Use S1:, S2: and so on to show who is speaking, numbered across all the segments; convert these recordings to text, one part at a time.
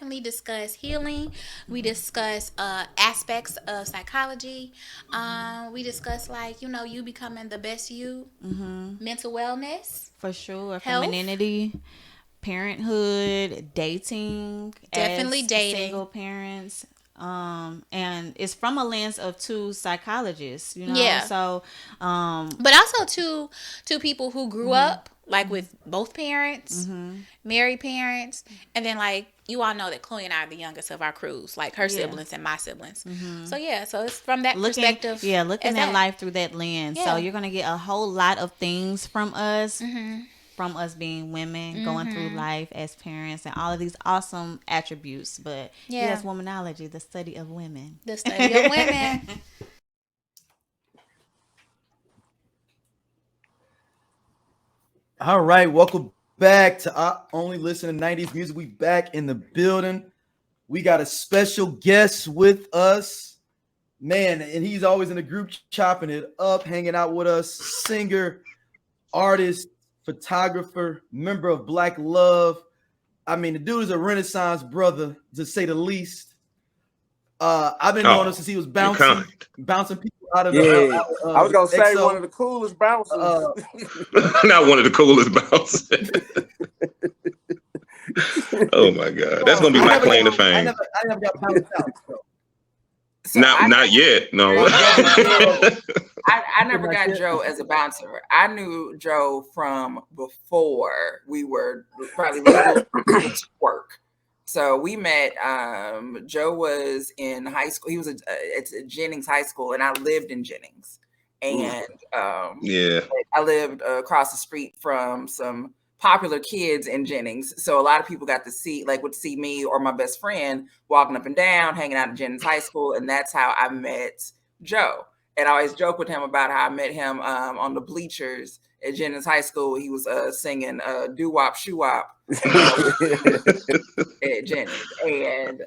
S1: definitely discuss healing. We discuss aspects of psychology. We discuss like you becoming the best you, mental wellness,
S2: For sure.
S1: health,
S2: Femininity, parenthood, dating
S1: definitely
S2: as
S1: dating.
S2: single parents. And it's from a lens of two psychologists,
S1: Yeah,
S2: So,
S1: but also to people who grew up like with both parents, married parents, and then like you all know that Chloe and I are the youngest of our crews, like her
S2: yeah.
S1: siblings and my siblings. So yeah, so it's from that
S2: Looking,
S1: perspective
S2: yeah,
S1: as
S2: looking at
S1: that.
S2: life through that lens. So
S1: Yeah.
S2: you're gonna get a whole lot of things from us being women, going through life as parents, and all of these awesome attributes. But
S1: Yeah.
S2: yes, womanology, the study of women.
S1: The study of women.
S3: All right, welcome back to I Only Listen to 90s Music. We back in the building. We got a special guest with us, man, and he's always in the group chopping it up, hanging out with us. Singer, artist, photographer, member of BLACLUVE. I mean, the dude is a Renaissance brother, to say the least. I've been knowing him
S4: Oh,
S3: since he was
S4: you're kind.
S3: bouncing people out of
S5: Yeah, I was
S3: the
S5: gonna say one of
S3: XO.
S5: the coolest bouncers.
S4: Not one of the coolest bouncers. Oh my God, that's gonna be my claim to fame.
S3: I never got bounced out. So.
S6: So
S4: Not yet. No.
S3: My brother Joe,
S6: I never got Joe as a bouncer. I knew Joe from before we were probably work. So we met. Joe was in high school. He was at Jennings High School, and I lived in Jennings. And
S4: Yeah.
S6: I lived across the street from some popular kids in Jennings. So a lot of people got to would see me or my best friend walking up and down, hanging out at Jennings High School. And that's how I met Joe. And I always joke with him about how I met him on the bleachers at Jennings High School. He was singing doo wop shoo wop at Jennings. And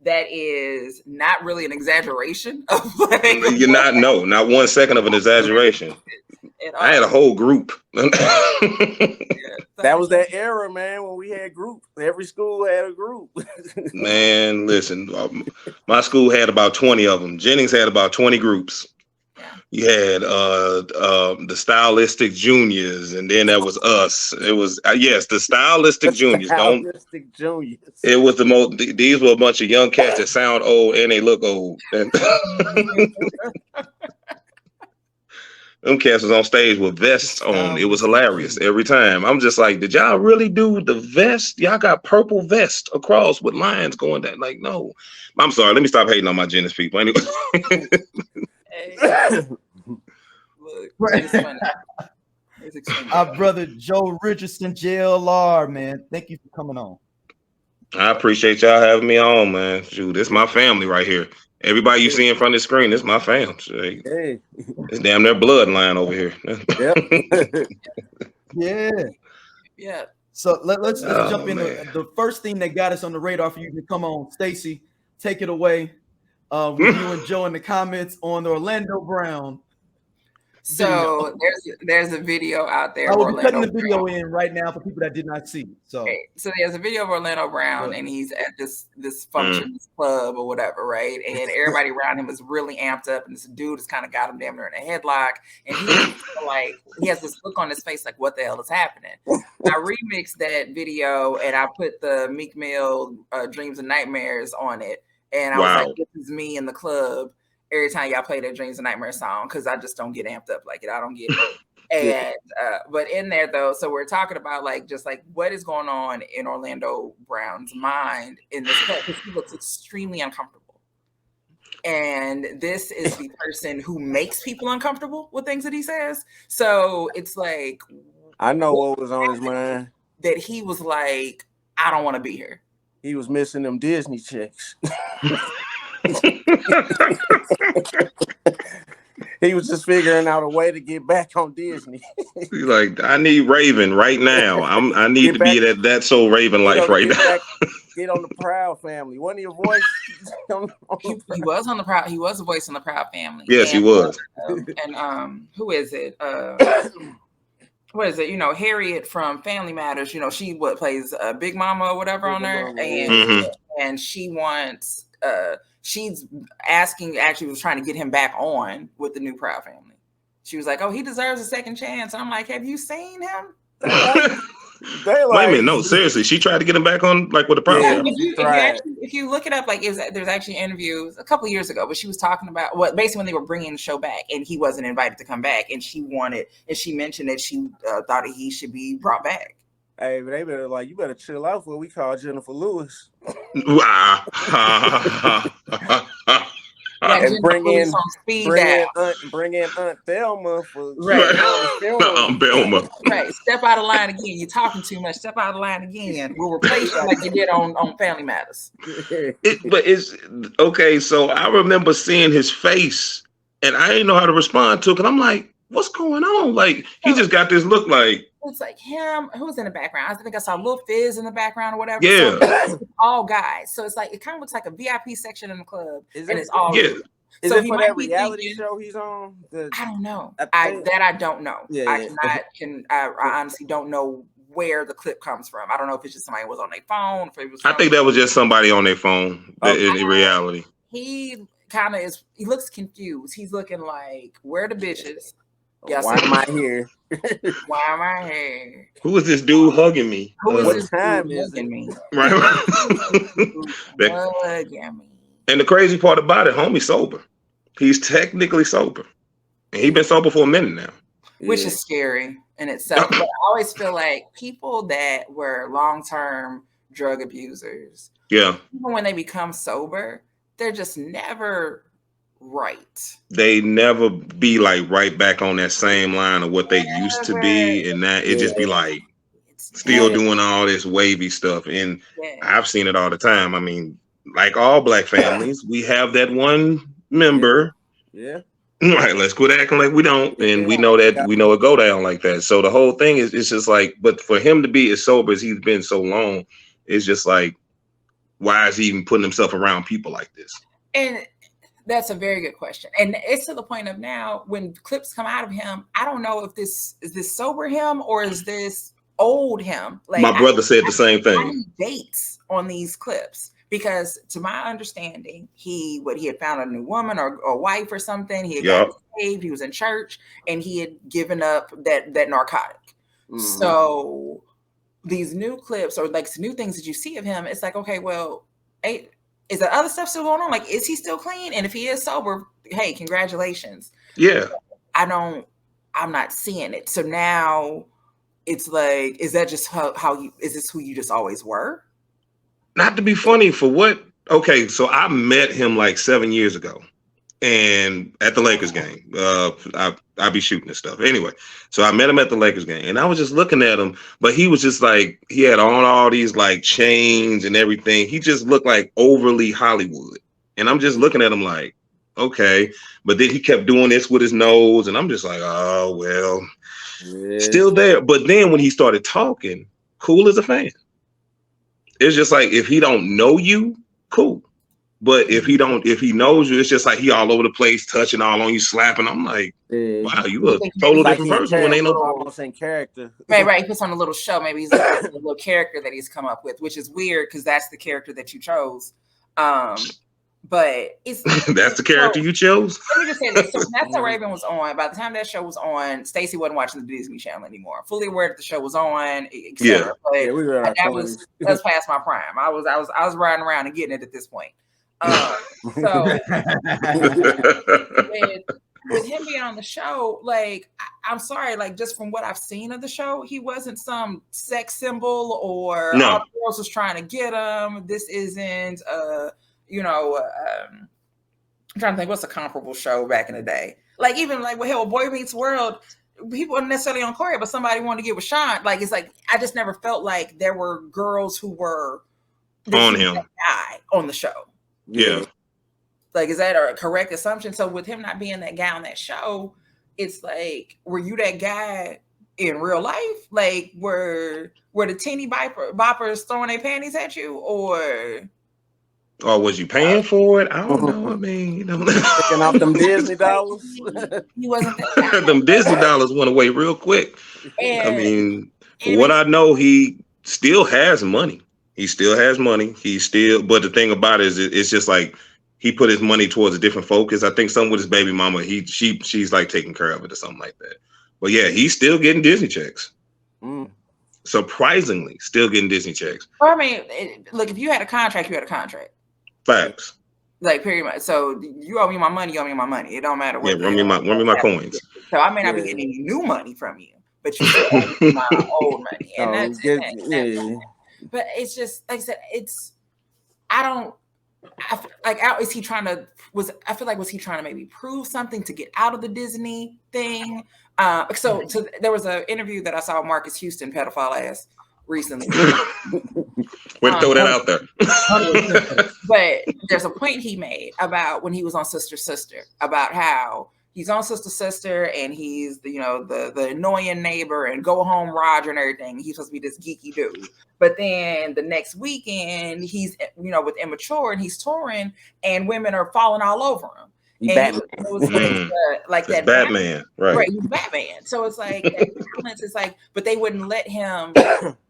S6: that is not really an exaggeration of
S4: You're not 1 second of an exaggeration. I had a whole group.
S5: That was that era, man, when we had groups. Every school had a group.
S4: Man, listen, my school had about 20 of them. Jennings had about 20 groups. You had the Stylistic Juniors, and then that was us. It was yes, the Stylistic Juniors.
S5: Stylistic Juniors.
S4: It was the most. These were a bunch of young cats that sound old and they look old. And them cats was on stage with vests on. It was hilarious every time. I'm just like, did y'all really do the vest? Y'all got purple vest across with lines going down. Like, no. I'm sorry. Let me stop hating on my Jennings people. Anyway.
S3: Our brother Joe Richardson, JLR, man. Thank you for coming on.
S4: I appreciate y'all having me on, man. Shoot, this is my family right here. Everybody you see in front of the screen, this is my family. Hey. It's damn their bloodline over here.
S3: Yeah. So let's jump into the first thing that got us on the radar for you to come on. Stacy, take it away. With you and Joe in the comments on the Orlando Brown.
S6: So there's a video out there.
S3: I will be cutting the video in right now for people that did not see. So
S6: there's a video of Orlando Brown, and he's at this function, this club or whatever, right? And everybody around him is really amped up, and this dude has kind of got him damn near in a headlock, and he has this look on his face like, what the hell is happening? I remixed that video and I put the Meek Mill Dreams and Nightmares on it, and I was like, this is me in the club every time y'all play that Dreams and Nightmares song, because I just don't get amped up like it. I don't get it. And but in there though, so we're talking about just what is going on in Orlando Brown's mind in this club, because he looks extremely uncomfortable. And this is the person who makes people uncomfortable with things that he says. So it's like,
S5: I know what was on his mind.
S6: That he was like, I don't want to be here.
S5: He was missing them Disney checks. He was just figuring out a way to get back on Disney.
S4: He's like, I need Raven right now. I need to be at that Soul Raven life right now.
S5: Get on the Proud Family. One of your voice.
S6: He was on the Proud. He was a voice on the Proud Family.
S4: Yes, he was.
S6: And who is it? what is it? You know, Harriet from Family Matters. You know, she plays Big Mama or whatever on there, and she wants. She's asking. Actually, was trying to get him back on with the new Proud Family. She was like, "Oh, he deserves a second chance." And I'm like, "Have you seen him?"
S5: They
S4: Wait a minute, no, seriously, she tried to get him back on like with the Proud Family.
S6: If you look it up, like there's actually interviews a couple of years ago, but she was talking about basically when they were bringing the show back, and he wasn't invited to come back, and she mentioned that she thought that he should be brought back.
S5: Hey, but they better you better chill out for what we call Jennifer Lewis. And bring in Aunt Thelma for
S6: Thelma. Right. Step out of line again. You're talking too much. Step out of line again. We'll replace you like you did on Family Matters.
S4: But it's okay. So I remember seeing his face, and I didn't know how to respond to it. And I'm like, "What's going on?" Like he just got this look like.
S6: It's like him. Who's in the background? I think I saw Lil Fizz in the background or whatever.
S4: Yeah.
S6: So it's all guys. So it's like it kind of looks like a VIP section in the club, it's all.
S4: Yeah.
S5: Is it for that reality show he's on?
S6: I don't know. I don't know. I honestly don't know where the clip comes from. I don't know if it's just somebody who was on their phone. If it was.
S4: I think that was just somebody on their phone. In reality,
S6: he kind of is. He looks confused. He's looking like, "Where the bitches?
S5: Yes, why am I here?
S6: Why am I here?
S4: Who is this dude hugging me?
S5: What time is it?
S6: Me?
S4: Right. And the crazy part about it, homie's sober. He's technically sober, and he's been sober for a minute now,
S6: which is scary in itself. But I always feel like people that were long-term drug abusers, even when they become sober, they're just never right.
S4: They never be like right back on that same line of what they used to be, and that it just be like still doing all this wavy stuff. And I've seen it all the time. I mean, like all black families, we have that one member. Right, let's quit acting like we don't, and we know it go down like that. So the whole thing is, it's just like, but for him to be as sober as he's been so long, it's just like, why is he even putting himself around people like this?
S6: And that's a very good question. And it's to the point of now when clips come out of him, I don't know if this sober him or is this old him. Like
S4: my brother said the same thing.
S6: I need dates on these clips. Because to my understanding, he had found a new woman or a wife or something. He had gotten saved. He was in church and he had given up that narcotic. Mm-hmm. So these new clips or like new things that you see of him, it's like, okay, well, is there other stuff still going on? Like, is he still clean? And if he is sober, hey, congratulations.
S4: Yeah.
S6: I'm not seeing it. So now it's like, is that just is this who you just always were?
S4: Not to be funny for what? Okay, so I met him like 7 years ago, and at the Lakers game, I be shooting and stuff. Anyway, so I met him at the Lakers game, and I was just looking at him, but he was just like, he had on all these like chains and everything. He just looked like overly Hollywood, and I'm just looking at him like, okay. But then he kept doing this with his nose, and I'm just like, oh well, still there. But then when he started talking, cool as a fan. It's just like, if he don't know you, cool. But if he knows you, it's just like he all over the place, touching all on you, slapping. I'm like, wow, you a total different person when ain't no
S5: almost in character.
S6: Right. He puts on a little show. Maybe he's like a little character that he's come up with, which is weird because that's the character that you chose. But it's
S4: that's the character you chose.
S6: Let me just say this. So That's So Raven was on. By the time that show was on, Stacey wasn't watching the Disney Channel anymore. Fully aware that the show was on, etc. But that was past my prime. I was riding around and getting it at this point. So with him being on the show, like I'm sorry, like just from what I've seen of the show, he wasn't some sex symbol or all the girls was trying to get him. This isn't I'm trying to think what's a comparable show back in the day. Like even like Boy Meets World, people weren't necessarily on Corey, but somebody wanted to get with Sean. Like it's like I just never felt like there were girls who were
S4: on him
S6: guy on the show.
S4: Yeah.
S6: Like, is that a correct assumption? So with him not being that guy on that show, it's like, were you that guy in real life? Like, were the teeny boppers throwing their panties at you, or?
S4: Or was you paying for it? I don't know. I mean,
S5: Picking off them Disney dollars.
S6: He wasn't there.
S4: them Disney dollars went away real quick. I mean, for what I know, he still has money. He still has money. But the thing about it is, it's just like he put his money towards a different focus. I think something with his baby mama, she's like taking care of it or something like that. But yeah, he's still getting Disney checks. Surprisingly, still getting Disney checks.
S6: Well, I mean, look, if you had a contract, you had a contract.
S4: Facts.
S6: Like, period. So you owe me my money, you owe me my money. It don't matter what.
S4: Yeah, run me my coins.
S6: So I may not be getting any new money from you, but you still owe me my old money. And that's but it's just, like I said, was he trying to maybe prove something to get out of the Disney thing? So there was an interview that I saw Marcus Houston, pedophile ass, recently.
S4: We'll throw that out there.
S6: But there's a point he made about when he was on Sister Sister, about how he's on Sister Sister and he's the annoying neighbor and go home Roger and everything. He's supposed to be this geeky dude. But then the next weekend he's with Immature and he's touring and women are falling all over him. And it was like that
S4: Batman, right?
S6: He's Batman. So it's like balance. It's like, but they wouldn't let him.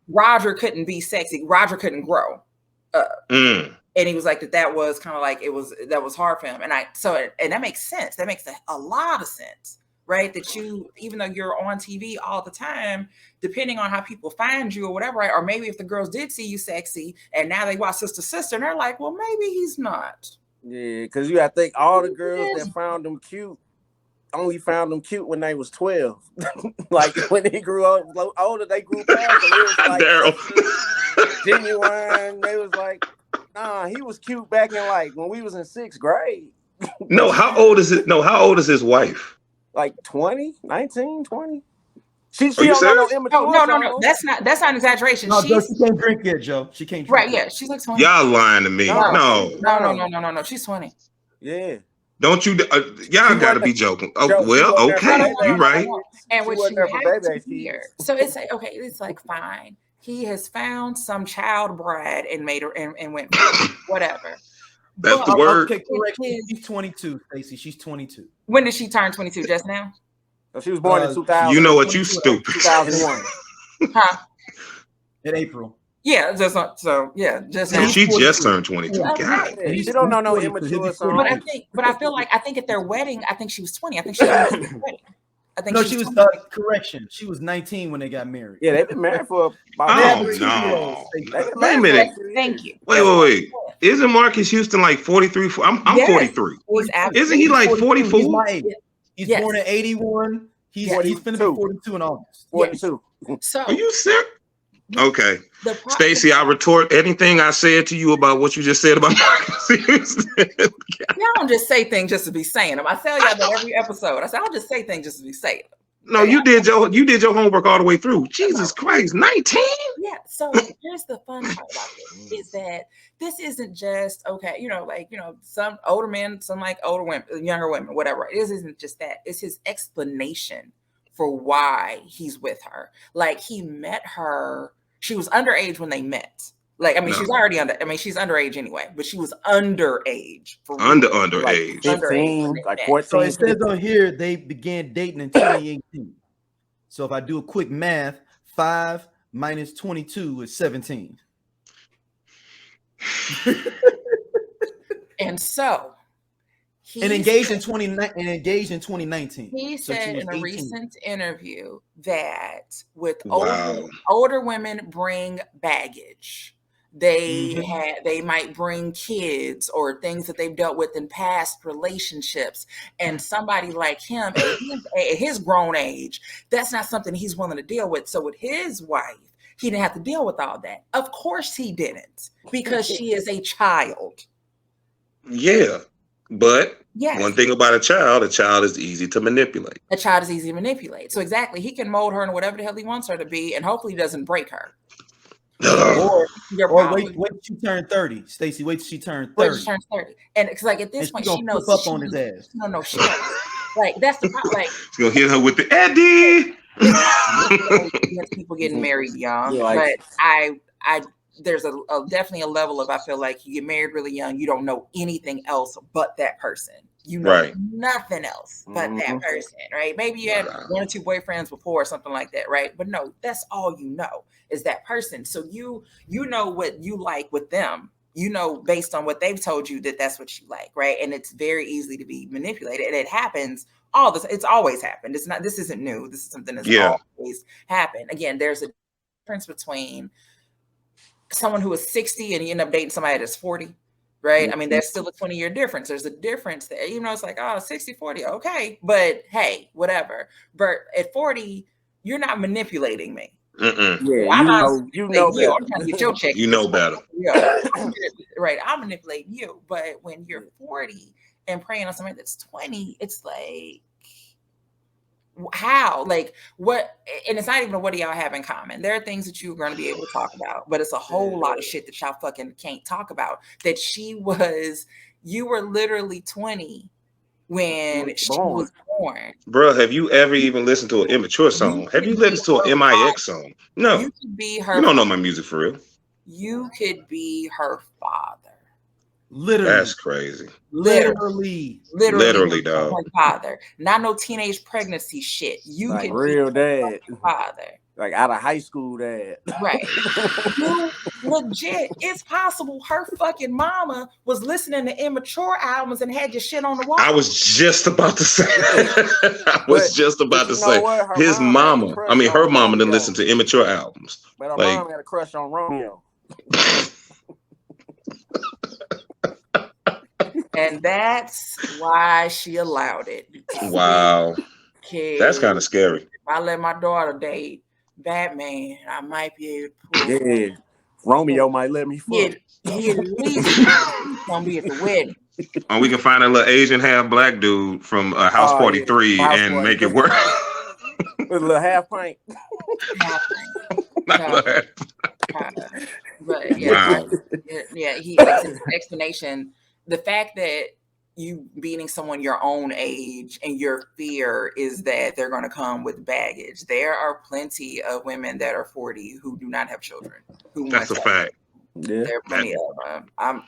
S6: Roger couldn't be sexy. Roger couldn't grow up. And he was like that was kind of like that was hard for him. And that makes sense. That makes a lot of sense, right? That even though you're on TV all the time, depending on how people find you or whatever, right? Or maybe if the girls did see you sexy and now they watch Sister Sister and they're like, well, maybe he's not.
S5: Yeah, because you gotta think all the girls that found them cute only found them cute when they was 12. Like when they grew up older, they grew past them. It was like genuine. They was like, nah, he was cute back in like when we was in 6th grade.
S4: No, how old is it? No, how old is his wife?
S5: Like 20, 19, 20. She
S4: Are you
S5: don't know
S6: immature. No. That's not an exaggeration.
S3: No, Joe, she can't drink yet, Joe. She can't drink.
S6: Right, yeah. She's like 20.
S4: Y'all lying to me.
S6: No. She's 20.
S5: Yeah.
S4: Don't you? Y'all got to be joking. Oh, well, okay. You're right.
S6: And what you have to hear. So it's like, okay, it's like, fine. He has found some child bride and made her and went whatever.
S4: That's the word.
S3: Okay, correct. She's 22, Stacey. She's 22.
S6: When did she turn 22? Just now?
S5: She was born in 2000.
S4: You know what? You stupid.
S5: 2001.
S6: Huh?
S3: In April.
S6: Yeah, just now.
S4: So she just turned 22.
S6: Yeah.
S4: God.
S5: You don't know no immature song.
S6: But I think at their wedding, I think she was 20. I think she was 20.
S3: She was correction. She was 19 when they got married.
S5: Yeah, they've been married for about
S4: no.
S6: Wait a minute. Thank you.
S4: Wait. Isn't Marcus Houston like 43? I'm 43. Isn't he like 44?
S3: He's my age. He's born in 81. He's finna be 42 in August.
S5: 42.
S6: So
S4: are you serious? Okay. Stacey, I retort anything I said to you about what you just said about Marcus Houston.
S6: Y'all don't just say things just to be saying them. I tell y'all that every episode. I say I'll just say things just to be saying them.
S4: No, you did your homework all the way through. Jesus Christ, 19?
S6: Yeah. So here's the fun part about this is that this isn't just some older men, some like older women, younger women, whatever. It isn't just that. It's his explanation for why he's with her. Like he met her. She was underage when they met. Like, I mean, she's already she's underage anyway, but she was underage.
S4: Underage.
S5: Like 15, like 14.
S3: So it says on here they began dating in 2018. So if I do a quick math, 5 minus 22 is 17.
S6: And so
S3: engaged in 2019.
S6: He said in a
S3: 18.
S6: recent interview that with older women bring baggage. They might bring kids or things that they've dealt with in past relationships, and somebody like him at his grown age, that's not something he's willing to deal with. So with his wife, he didn't have to deal with all that. Of course he didn't, because she is a child.
S4: Yeah, but one thing about a child is easy to manipulate.
S6: A child is easy to manipulate. So exactly, he can mold her into whatever the hell he wants her to be, and hopefully he doesn't break her.
S3: Or wait till she turn 30. Stacey, wait till she turns 30.
S6: Wait till she turns 30. And because like at this point, she knows
S3: up on his ass.
S6: No, she knows. Like that's the problem. Like
S4: she's gonna hit her with the Eddie.
S6: People getting married young,
S5: but
S6: I there's a definitely a level of, I feel like you get married really young, you don't know anything else but that person. You know nothing else but that person, right? Maybe you had 1 or 2 boyfriends before or something like that, right? But no, that's all you know is that person. So you know what you like with them. You know, based on what they've told you that's what you like, right? And it's very easy to be manipulated. And it happens all this. It's always happened. It's not. This isn't new. This is something that's always happened. Again, there's a difference between someone who is 60 and you end up dating somebody that's 40. Right. I mean, there's still a 20-year difference. There's a difference there. You know, it's like, oh, 60, 40. Okay. But hey, whatever. But at 40, you're not manipulating me.
S5: Yeah, you know better.
S6: I'm trying to get your check.
S4: You know better.
S6: Right. I'm manipulating you. But when you're 40 and preying on somebody that's 20, it's like, how? Like, what? And it's not even what do y'all have in common. There are things that you're going to be able to talk about, but it's a whole lot of shit that y'all fucking can't talk about. That you were literally 20 when she was born.
S4: Bro, have you ever even listened to an immature song? Have you listened to an MIX song? No.
S6: You could be her.
S4: You don't know my music for real.
S6: You could be her father.
S3: Literally.
S4: That's crazy.
S3: Literally,
S4: dog.
S6: Her father. Not no teenage pregnancy shit. You
S5: like
S6: could
S5: real
S6: be
S5: dad.
S6: her father.
S5: Like out of high school dad.
S6: Right. You legit, it's possible her fucking mama was listening to immature albums and had your shit on the wall.
S4: I was just about to say his mama. I mean, her mama didn't listen to immature albums.
S5: But her mom had a crush on Romeo.
S6: And that's why she allowed it.
S4: Wow. That's kind of scary.
S6: If I let my daughter date Batman, I might be able to pull.
S5: Yeah. Romeo might let me fuck.
S6: He at least gonna be at the wedding.
S4: Or we can find a little Asian half black dude from House Party 3 and make it work.
S5: With a little half pint.
S6: But yeah, he makes his explanation. The fact that you beating someone your own age and your fear is that they're going to come with baggage. There are plenty of women that are 40 who do not have children.
S4: That's a fact.
S6: Yeah. There are plenty of them. I'm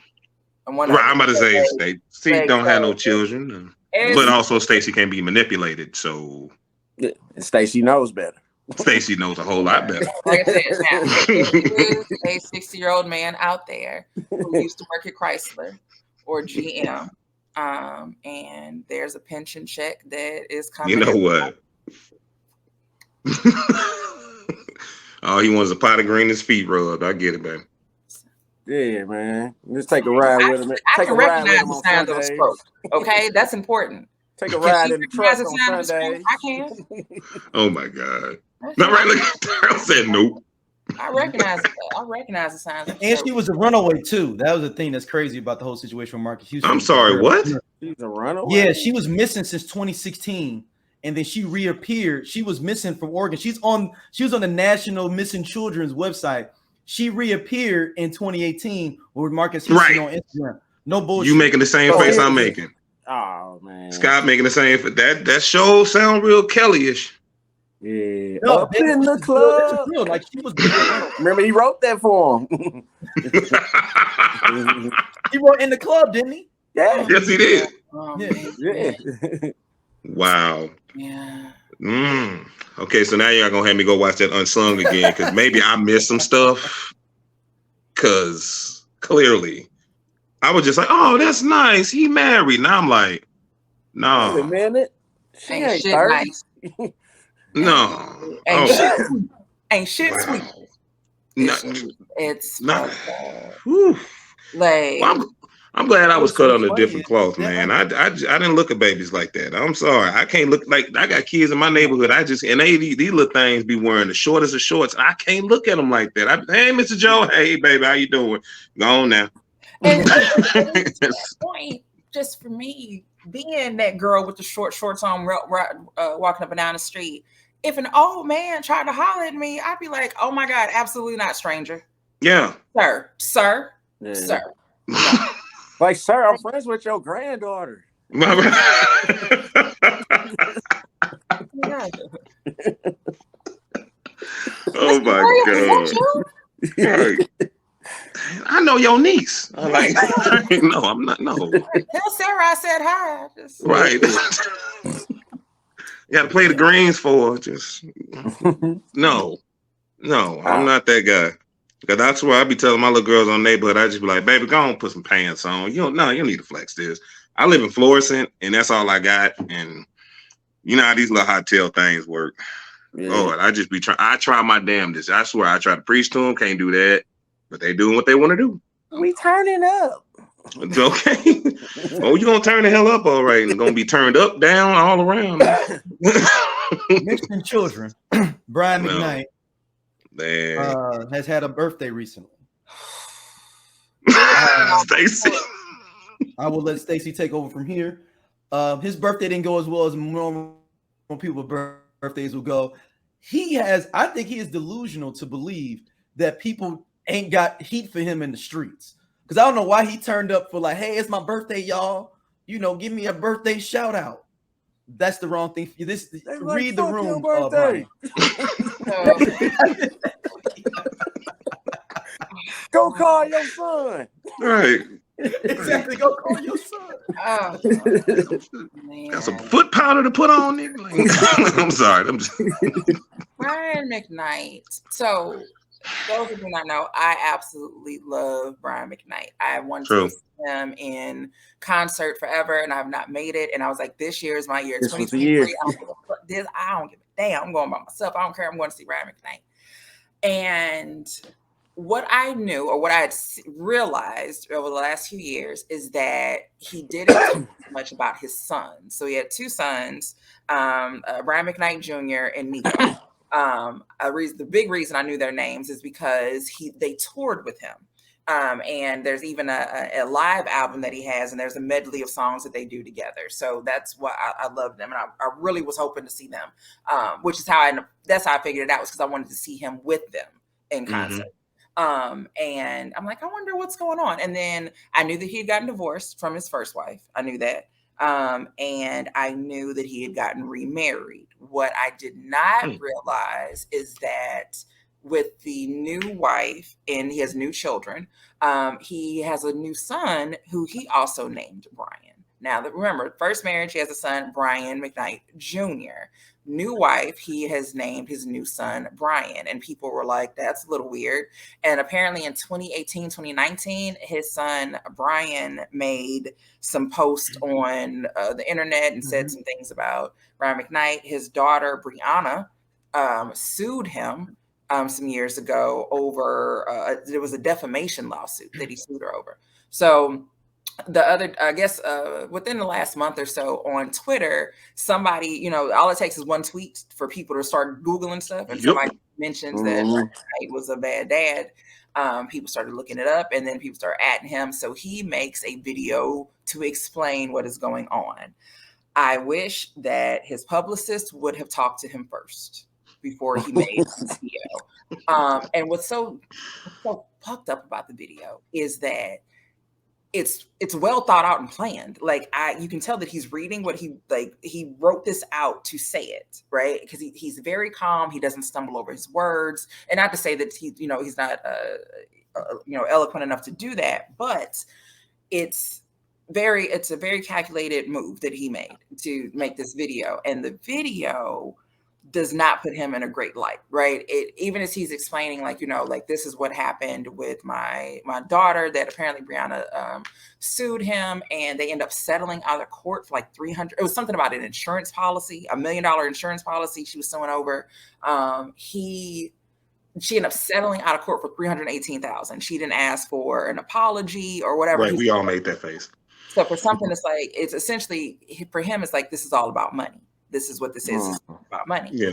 S4: about to say Stacey don't have no children, but also Stacey can be manipulated. So
S5: Stacey knows better.
S4: Stacey knows a whole lot better.
S6: Like I said, now, if a 60-year-old man out there who used to work at Chrysler or GM, and there's a pension check that is coming.
S4: You know what? All he wants is a pot of green in his feet rubbed. I get it, man.
S5: Yeah, man. Just take a ride with him.
S6: I can recognize the signs of a stroke. Okay, that's important.
S5: Take a ride in the truck on Sunday.
S6: I can.
S4: Oh my God! Not right. Look, Daryl said nope.
S6: I recognize that. I recognize the signs.
S3: And she was a runaway too. That was the thing that's crazy about the whole situation with Marcus Houston.
S4: I'm sorry, what?
S5: She's a runaway?
S3: Yeah, she was missing since 2016, and then she reappeared. She was missing from Oregon. She was on the National Missing Children's website. She reappeared in 2018 with Marcus Houston on Instagram. No bullshit.
S4: You making the same face I'm making.
S5: Oh man.
S4: Scott making the same that show sound real Kelly-ish.
S5: Yeah. No, up in the club.
S3: Like she was.
S5: Remember he wrote that for him.
S3: He wrote In the Club, didn't he?
S5: Yeah.
S4: Yes, he did.
S5: Yeah.
S6: Wow.
S5: Yeah.
S4: Okay, so now y'all gonna have me go watch that Unsung again because maybe I missed some stuff. Cause clearly, I was just like, "Oh, that's nice. He married." Now I'm like, "No,
S5: wait a minute, she ain't
S6: shit nice.
S4: No,
S6: ain't shit sweet. It's
S4: not.
S6: Like
S4: I'm glad I was cut on a different cloth, man. I didn't look at babies like that. I'm sorry. I can't look like I got kids in my neighborhood. These little things be wearing the shortest of shorts. I can't look at them like that. Hey, Mr. Joe. Hey, baby, how you doing? Go on now.
S6: And to that point, just for me, being that girl with the shorts on, walking up and down the street, if an old man tried to holler at me, I'd be like, "Oh my God, absolutely not, stranger."
S4: Yeah,
S6: sir. No.
S5: Like, sir, I'm friends with your granddaughter.
S4: Oh my God. I know your niece. I'm like, no, I'm not. No.
S6: Tell Sarah I said hi.
S4: Right. You got to play the greens for just no. I'm not that guy. Because that's why I be telling my little girls on neighborhood. I just be like, baby, go on, put some pants on. You don't need to flex this. I live in Florissant, and that's all I got. And you know how these little hotel things work. Yeah. Lord, I just be trying. I try my damnedest. I swear, I try to preach to them. Can't do that, but they doing what they want to do.
S5: We turning up.
S4: It's okay. Oh, you gonna turn the hell up, all right? And gonna be turned up, down, all around.
S3: Mentioning children, Brian McKnight has had a birthday recently.
S4: Stacy,
S3: I will let Stacy take over from here. His birthday didn't go as well as normal people's birthdays will go. I think he is delusional to believe that people ain't got heat for him in the streets. Because I don't know why he turned up for like, hey, it's my birthday, y'all. You know, give me a birthday shout out. That's the wrong thing. Read the room, Brian.
S5: Go call your son.
S4: Right.
S3: Exactly. Go call your son.
S6: Oh,
S4: got some foot powder to put on, nigga. I'm sorry. I'm just
S6: Brian McKnight. So those who do not know, I absolutely love Brian McKnight. I wanted to see him in concert forever, and I've not made it. And I was like, this year is my year. 2023. I don't give a damn. I'm going by myself. I don't care. I'm going to see Brian McKnight. And what I knew, or what I had realized over the last few years, is that he didn't talk much about his sons. So he had two sons, Brian McKnight Jr. and Nico. The big reason I knew their names is because they toured with him. And there's even a live album that he has, and there's a medley of songs that they do together. So that's why I love them. And I really was hoping to see them, which is that's how I figured it out, was because I wanted to see him with them in concert. And I'm like, I wonder what's going on. And then I knew that he had gotten divorced from his first wife. I knew that. And I knew that he had gotten remarried. What I did not realize is that with the new wife, and he has new children, he has a new son who he also named Brian. Now, remember, first marriage, he has a son, Brian McKnight Jr. New wife, he has named his new son Brian. And people were like, that's a little weird. And apparently in 2018, 2019, his son Brian made some posts on the internet and said some things about Brian McKnight. His daughter, Brianna, sued him some years ago over, there was a defamation lawsuit that he sued her over. So within the last month or so on Twitter, somebody, all it takes is one tweet for people to start Googling stuff. And somebody mentions that he was a bad dad. People started looking it up, and then people start adding him. So he makes a video to explain what is going on. I wish that his publicist would have talked to him first before he made this video. And what's so fucked up about the video is that it's well thought out and planned. Like you can tell that he's reading what he wrote this out to say it, right? Because he's very calm. He doesn't stumble over his words, and not to say that he's not eloquent enough to do that, but it's a very calculated move that he made to make this video, and the video does not put him in a great light, right? Even as he's explaining, this is what happened with my daughter, that apparently Brianna sued him, and they end up settling out of court for like $300. It was something about an insurance policy, $1 million insurance policy she was suing over. She ended up settling out of court for $318,000. She didn't ask for an apology or whatever.
S4: Right, we all made that face.
S6: So for something that's like, it's essentially, for him, it's like, this is all about money. This is what this is. It's about money. Yeah.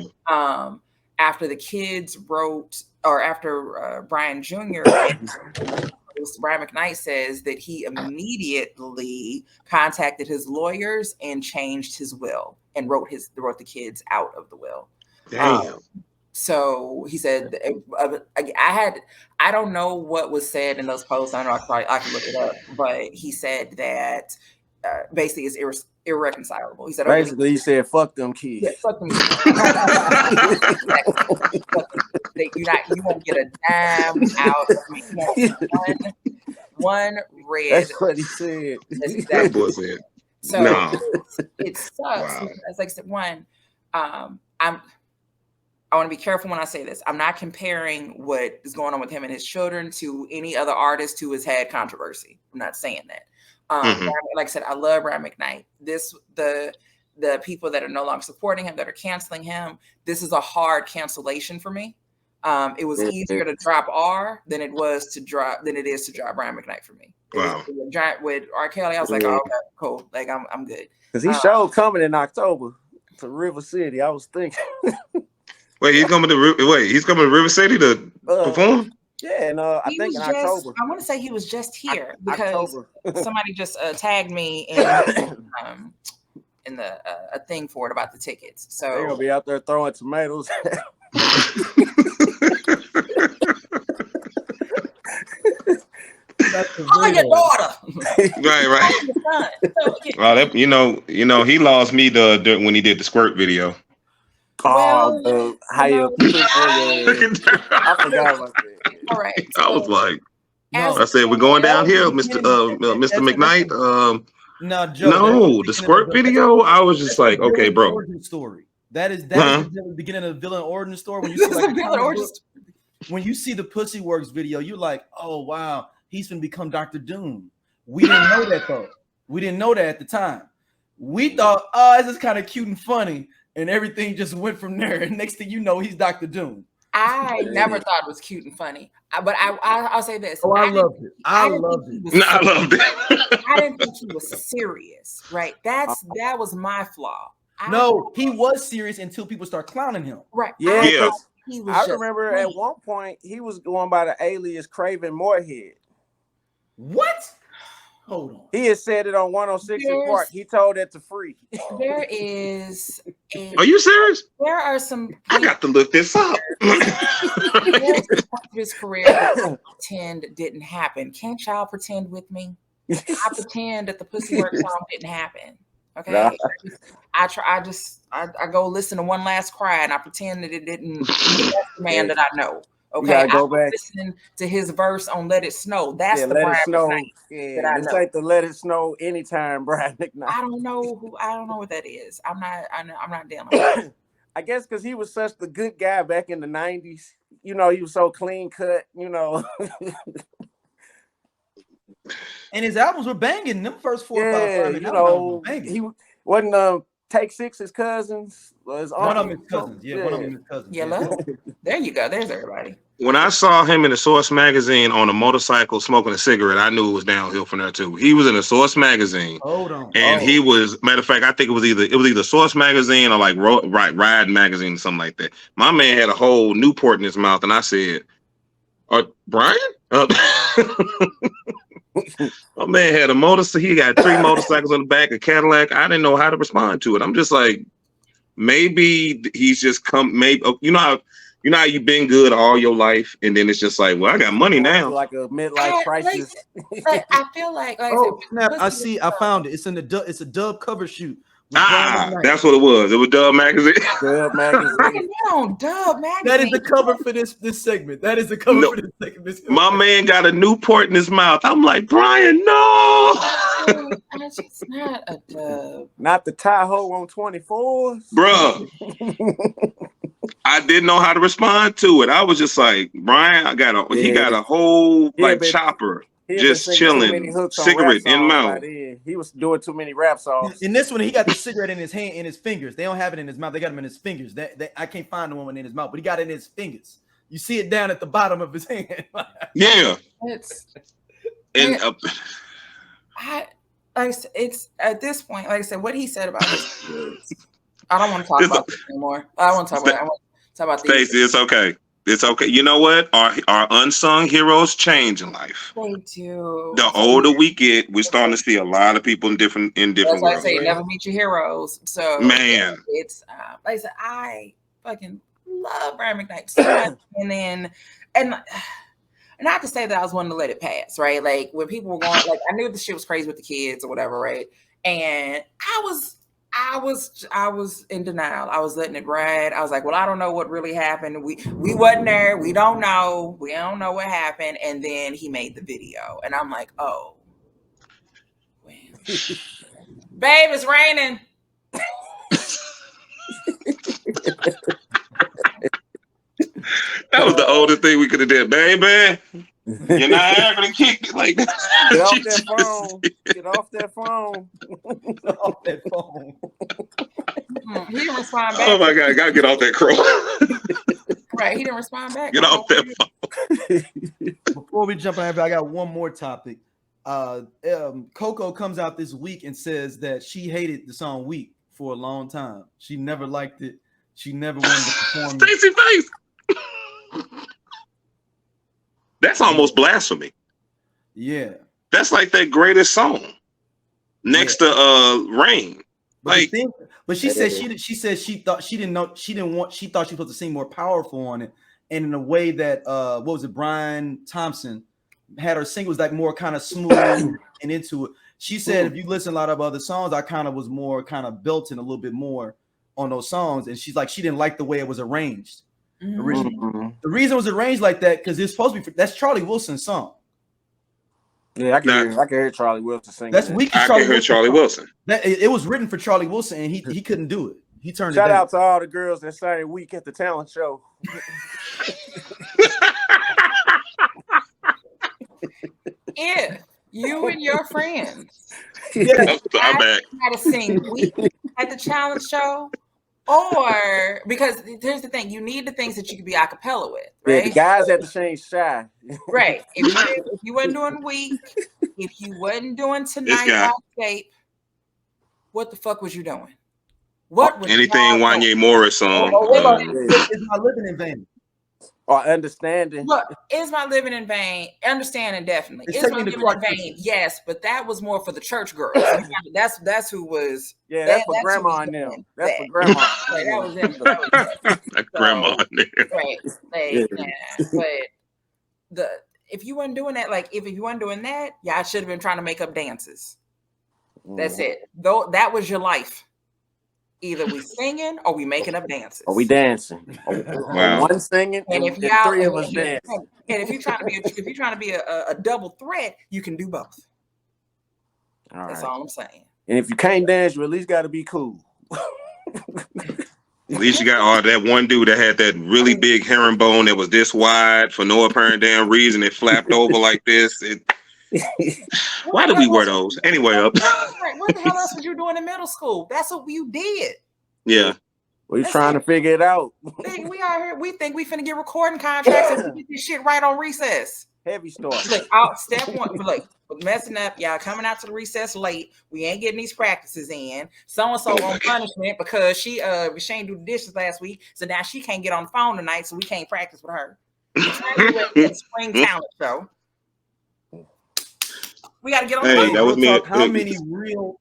S6: After the kids wrote, or after Brian Jr., Brian McKnight says that he immediately contacted his lawyers and changed his will and wrote the kids out of the will.
S4: Damn.
S6: So he said, I don't know what was said in those posts. I know I can look it up, but he said that basically it's irreconcilable. He said,
S5: basically, he said, "Fuck them kids."
S6: Yeah, fuck them kids. You won't get a dime out. one red.
S5: That's what he said.
S6: That's exactly
S4: That boy said.
S6: so.
S4: No.
S6: It sucks.
S4: Wow.
S6: Because, like I said, one, I want to be careful when I say this. I'm not comparing what is going on with him and his children to any other artist who has had controversy. I'm not saying that. Like I said, I love Brian McKnight. The people that are no longer supporting him, that are canceling him, this is a hard cancellation for me. It was easier to drop R than it is to drop Brian McKnight for me.
S4: Wow.
S6: With R. Kelly, I was like, oh, okay, cool. Like I'm good.
S5: Because he showed coming in October to River City. I was thinking.
S4: Wait, he's coming to River City to perform?
S5: Yeah, and I think in October.
S6: I want to say he was just here because
S5: October.
S6: somebody just tagged me in the a thing for it about the tickets. So
S5: they're gonna be out there throwing tomatoes.
S6: Oh, your daughter.
S4: Right. Well, he lost me when he did the squirt video.
S5: I forgot about that.
S6: All right.
S4: I was like, I said, we're going downhill, Mr. McKnight.
S3: No, Joe.
S4: No, the squirt video. I was just like, okay, bro.
S3: Origin story. That is the beginning of the villain origin story. When you see when you see the Pussy Works video, you're like, oh wow, he's gonna become Dr. Doom. We didn't know that though. We didn't know that at the time. We thought, oh, this is kind of cute and funny, and everything just went from there. And next thing you know, he's Dr. Doom.
S6: I never thought it was cute and funny, but I'll say this.
S3: Oh, I loved it. I loved it.
S6: I didn't think he was serious, right? That was my flaw.
S3: No, he was serious until people start clowning him.
S6: Right.
S5: Yeah.
S6: I
S5: remember at one point he was going by the alias Craven Moorhead.
S3: What? Hold on.
S5: He had said it on 106 in Park. He told it to Free.
S6: There is.
S4: Are you serious?
S6: There are some.
S4: I got to look this up.
S6: His career that pretend didn't happen. Can't y'all pretend with me? I pretend that the Pussy Works song didn't happen. Okay. Nah. I go listen to One Last Cry and I pretend that it didn't. That's the man that I know. Okay, I listen to his verse on "Let It Snow." That's the Brian McKnight that I know.
S5: It's like the "Let It Snow" anytime, Brian McKnight.
S6: I don't know what that is. I'm not dealing with it.
S5: I guess because he was such the good guy back in the '90s. You know, he was so clean cut. You know,
S3: and his albums were banging. Them first 4 or 5
S5: you know, he wasn't. Take Six, his cousins.
S3: One of them his cousins. Yeah, one of them his cousins.
S6: Yellow. There you go. There's everybody.
S4: When I saw him in the Source magazine on a motorcycle smoking a cigarette, I knew it was downhill from there too. He was in the Source magazine.
S3: Hold on.
S4: And he was, matter of fact, I think it was either Source magazine or like Ride magazine or something like that. My man had a whole Newport in his mouth, and I said, Brian? My man had a motorcycle. He got 3 motorcycles on the back, a Cadillac. I didn't know how to respond to it. I'm just like, maybe he's just come. Maybe you know how you've been good all your life, and then it's just like, well, I got money now.
S5: Like a midlife crisis.
S6: I feel like
S3: snap! I see. I found it. It's in it's a Dub cover shoot.
S4: That's what it was. It was Dub magazine.
S5: Dub magazine.
S6: Dub magazine.
S3: That is the cover for this segment. That is the cover for this segment.
S4: My man got a Newport in his mouth. I'm like, Brian, no.
S6: It's not a Dub.
S5: Not the Tahoe on 24s,
S4: bro. I didn't know how to respond to it. I was just like, Brian, he got a whole chopper. Just chilling, cigarette in mouth.
S5: He was doing too many rap songs.
S3: In this one, he got the cigarette in his hand, in his fingers. They don't have it in his mouth. They got him in his fingers. I can't find the one in his mouth, but he got it in his fingers. You see it down at the bottom of his hand.
S4: Yeah.
S6: It's at this point, like I said, what he said about his kids. I don't want to talk about this anymore. I don't want to talk about it. I want to talk about
S4: Stacey, it's okay. It's okay. You know what? Our unsung heroes change in life.
S6: They do.
S4: The older we get, we're starting to see a lot of people in different
S6: That's why I say never meet your heroes. So
S4: man,
S6: it's like I said, I fucking love Brian McKnight so much. and not to say that I was wanting to let it pass, right? Like when people were going, like I knew the shit was crazy with the kids or whatever, right? And I was I was in denial. I was letting it ride. I was like, well, I don't know what really happened. We wasn't there. We don't know. We don't know what happened. And then he made the video. And I'm like, oh. Well. Babe, it's raining.
S4: That was the oldest thing we could have did, baby. You're not having to kick it like that.
S5: Get off that phone. Get off that phone.
S3: Get off that phone.
S6: He didn't respond back.
S4: Oh my God, gotta get off that crow.
S6: Right, he didn't respond back.
S4: Get off that phone.
S3: Before we jump on, I got one more topic. Coco comes out this week and says that she hated the song "Weak" for a long time. She never liked it. She never wanted to perform it.
S4: Stacey face. That's almost blasphemy.
S3: Yeah,
S4: that's like that greatest song next to Rain. Like,
S3: but she said she thought she thought she was supposed to sing more powerful on it, and in a way that what was it, Brian Thompson had her sing was like more kind of smooth and into it. She said if you listen to a lot of other songs, I kind of was more kind of built in a little bit more on those songs, and she's like she didn't like the way it was arranged originally. The reason it was arranged like that because it's supposed to be that's Charlie Wilson's song.
S5: Yeah, I can hear Charlie Wilson sing.
S3: That's weak.
S4: I can hear Charlie Wilson.
S3: It was written for Charlie Wilson, and he couldn't do it. He turned.
S5: Shout out to all the girls that sang "Weak" at the talent show.
S6: Yeah, you and your friends.
S3: Yeah,
S4: I'm back.
S6: Got to sing "Weak" at the challenge show. Or because here's the thing, you need the things that you can be a cappella with, right?
S5: Yeah, the guys had to sing "Shy."
S6: Right. If you wasn't doing "Weak," if you wasn't doing "Tonight" Escape, what the fuck was you doing? What was
S4: anything Wanye Morris song?
S3: Is my living in vain?
S5: Or Understanding.
S6: Look, is my living in vain? Understanding definitely.
S3: It's
S6: Is my
S3: taking the
S6: living in
S3: clock.
S6: vain? Yes, but that was more for the church girls. That's who was.
S5: Yeah, that's for grandma and them. That's for grandma.
S6: Right, that was them.
S4: That grandma in there.
S6: Right. Like, but if you weren't doing that, like if you weren't doing that, yeah, I should have been trying to make up dances. That's it. Though that was your life. Either we singing or we making up dances.
S5: Or we dancing.
S4: Wow.
S5: One singing and if y'all, three of us dancing.
S6: And if you're trying to be a double threat, you can do both.
S5: All
S6: That's
S5: right.
S6: all I'm saying.
S5: And if you can't dance, you at least got to be cool.
S4: At least you got that one dude that had that really big herringbone that was this wide for no apparent damn reason. It flapped over like this. Why did we wear those? Anyway,
S6: what the hell else was you doing in middle school? That's what you did.
S4: Yeah.
S5: We're trying to figure it out.
S6: We out here. We think we finna get recording contracts and we get this shit right on recess.
S5: Heavy start.
S6: Like, step one, like messing up. Y'all coming out to the recess late. We ain't getting these practices in. So and so on punishment because she ain't do the dishes last week, so now she can't get on the phone tonight, so we can't practice with her. We're trying to do a spring talent show. We got to get on the phone.
S4: That was me.
S3: How many real?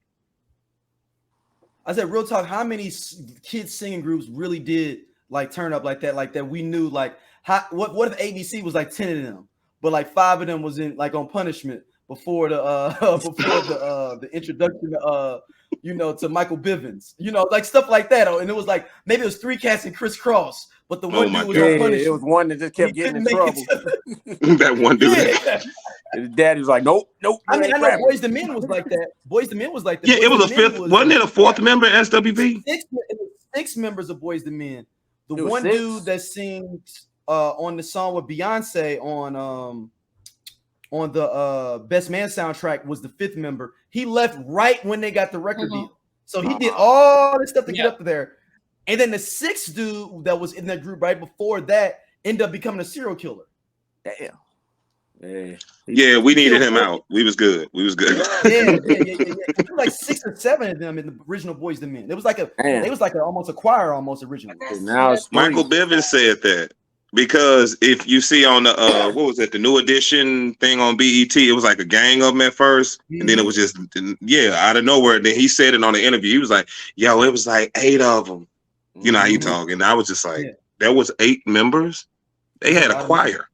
S3: I said, real talk. How many kids singing groups really did like turn up like that? Like that we knew. Like, what if ABC was like 10 of them, but like 5 of them was in like on punishment before the introduction to Michael Bivins, like stuff like that. And it was like maybe it was 3 cats and crisscross, but the one dude was on punishment.
S5: It was one that just kept getting in trouble.
S4: That one dude.
S3: Yeah.
S5: His daddy was like, nope.
S3: I mean, I know Boys the Men was like that. Boys the Men was like that.
S4: Yeah, it was a fifth. Wasn't it a fourth member in SWV?
S3: 6 members of Boys the Men. The
S5: It was
S3: one
S5: 6?
S3: dude that sings on the song with Beyonce on the Best Man soundtrack was the 5th member. He left right when they got the record deal. So he did all this stuff to get up to there. And then the 6th dude that was in that group right before that ended up becoming a serial killer.
S5: Damn.
S4: Yeah, we needed him out. We was good.
S3: Yeah. There were like 6 or 7 of them in the original Boys the Men. It was like almost a choir almost originally.
S5: Now it's
S4: Michael Bivins said that because if you see on the what was it, the New Edition thing on BET, it was like a gang of them at first, and then it was just out of nowhere. Then he said it on the interview. He was like, "Yo, it was like 8 of them." You know how he talking. And I was just like, there was 8 members. They had a choir.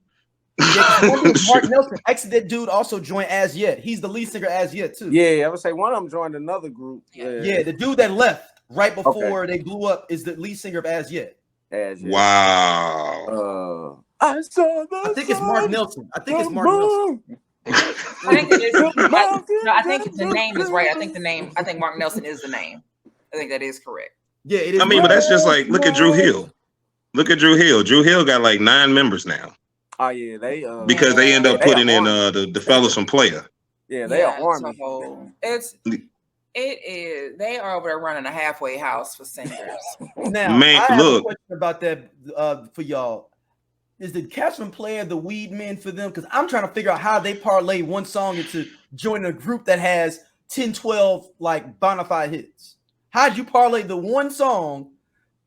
S3: Mark Nelson, that dude also joined As Yet. He's the lead singer As Yet too.
S5: Yeah, I would say one of them joined another group.
S3: Yeah, the dude that left. right before they blew up is the lead singer of As Yet.
S5: As Yet.
S4: Wow.
S5: I saw the
S3: I think it's Mark Nelson.
S5: I think it is.
S6: No, I think the name is right. I think Mark Nelson is the name. I think that is correct.
S3: Yeah, it is.
S4: I mean, but that's just like, look at Drew Hill. Look at Drew Hill. Drew Hill got like 9 members now.
S5: Oh yeah, they
S4: because they end up putting in the fellas from Player.
S5: Yeah, they are army.
S6: So it is. They are over there running a halfway house for singers.
S3: Now,
S4: man,
S3: I have
S4: look
S3: a question about that for y'all. Is the Cats from Player the weed men for them? Because I'm trying to figure out how they parlay one song into joining a group that has 10, 12 like bona fide hits. How'd you parlay the one song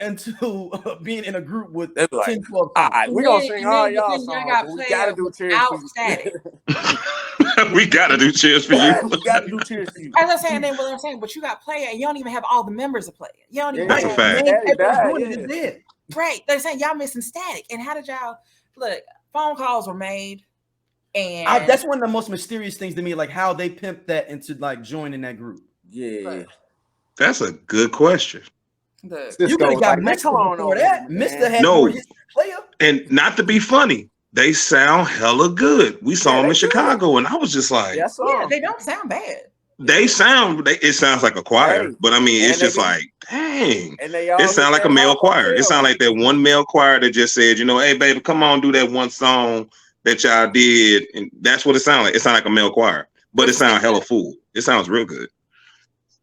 S3: into being in a group with
S5: like,
S3: 10, 12
S5: songs? We're going to sing all y'all songs. We got to do Cheers for
S6: You.
S4: We got to do Cheers for You.
S5: We got to do Cheers for You.
S6: As I'm saying, then what I'm saying, but you got Player and you don't even have all the members of Player. You don't even
S4: That's a fact.
S6: Right. They're saying y'all missing Static. And how did y'all look? Phone calls were made. And
S3: that's one of the most mysterious things to me, like how they pimped that into like joining that group.
S5: Yeah.
S4: That's a good question.
S3: You could have got Mr. before that. Mr. had more hits than Player.
S4: And not to be funny, they sound hella good. We saw them in Chicago, and I was just like,
S6: yeah, they don't sound bad.
S4: It sounds like a choir, but I mean, it's just like, dang, it sounds like a male choir. It sounds like that one male choir that just said, hey, baby, come on, do that one song that y'all did. And that's what it sounds like. It sounds like a male choir, but it sounds hella full. It sounds real good.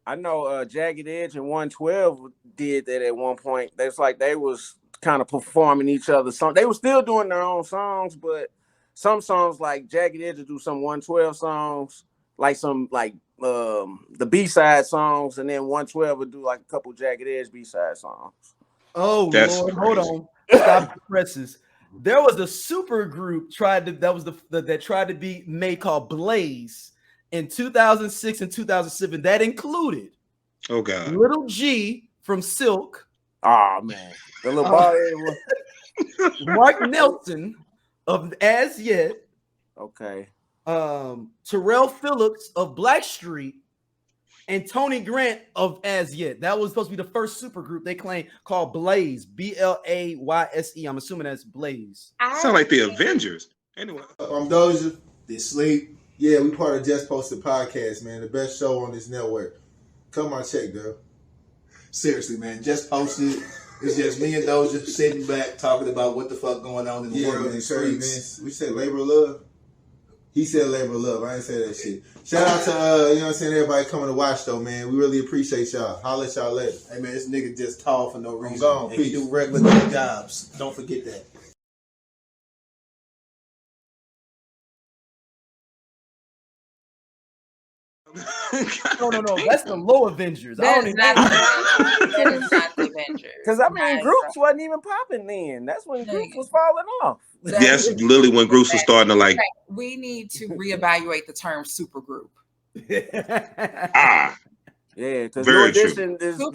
S5: I know Jagged Edge and 112 did that at one point. It's like they was kind of performing each other's songs. They were still doing their own songs, but some songs like Jagged Edge would do some 112 songs, like some like the B-side songs, and then 112 would do like a couple Jagged Edge B-side songs.
S3: Oh, that's Lord, crazy. Hold on. Stop the presses. There was a super group that tried to be made called Blaze in 2006 and 2007. That included Little G from Silk.
S5: Oh man, the little boy.
S3: Mark Nelson of As Yet.
S5: Okay.
S3: Terrell Phillips of Blackstreet, and Tony Grant of As Yet. That was supposed to be the first super group they claimed called Blaze. BLAYSE. I'm assuming that's Blaze.
S4: Sound like the Avengers. Anyway.
S7: I'm Doja. They sleep. Yeah, we part of Just Posted Podcast, man. The best show on this network. Come on, check, though.
S8: Seriously, man. Just Posted. It's just me and Doja sitting back talking about what the fuck going on in the world and the streets.
S7: We said labor of love. He said labor of love. I ain't say that shit. Shout out to you know what I'm saying, everybody coming to watch though, man. We really appreciate y'all. Holla at y'all later.
S8: Hey man, this nigga just tall for no reason.
S7: Gone.
S8: And he do regular jobs. Don't forget that.
S3: No. That's the low Avengers.
S6: That is not the Avengers.
S5: Because I mean, groups wasn't even popping then. That's when groups was falling off.
S4: That's literally when groups were starting to like.
S6: We need to reevaluate the term supergroup.
S5: Yeah, because
S4: New Edition
S5: is the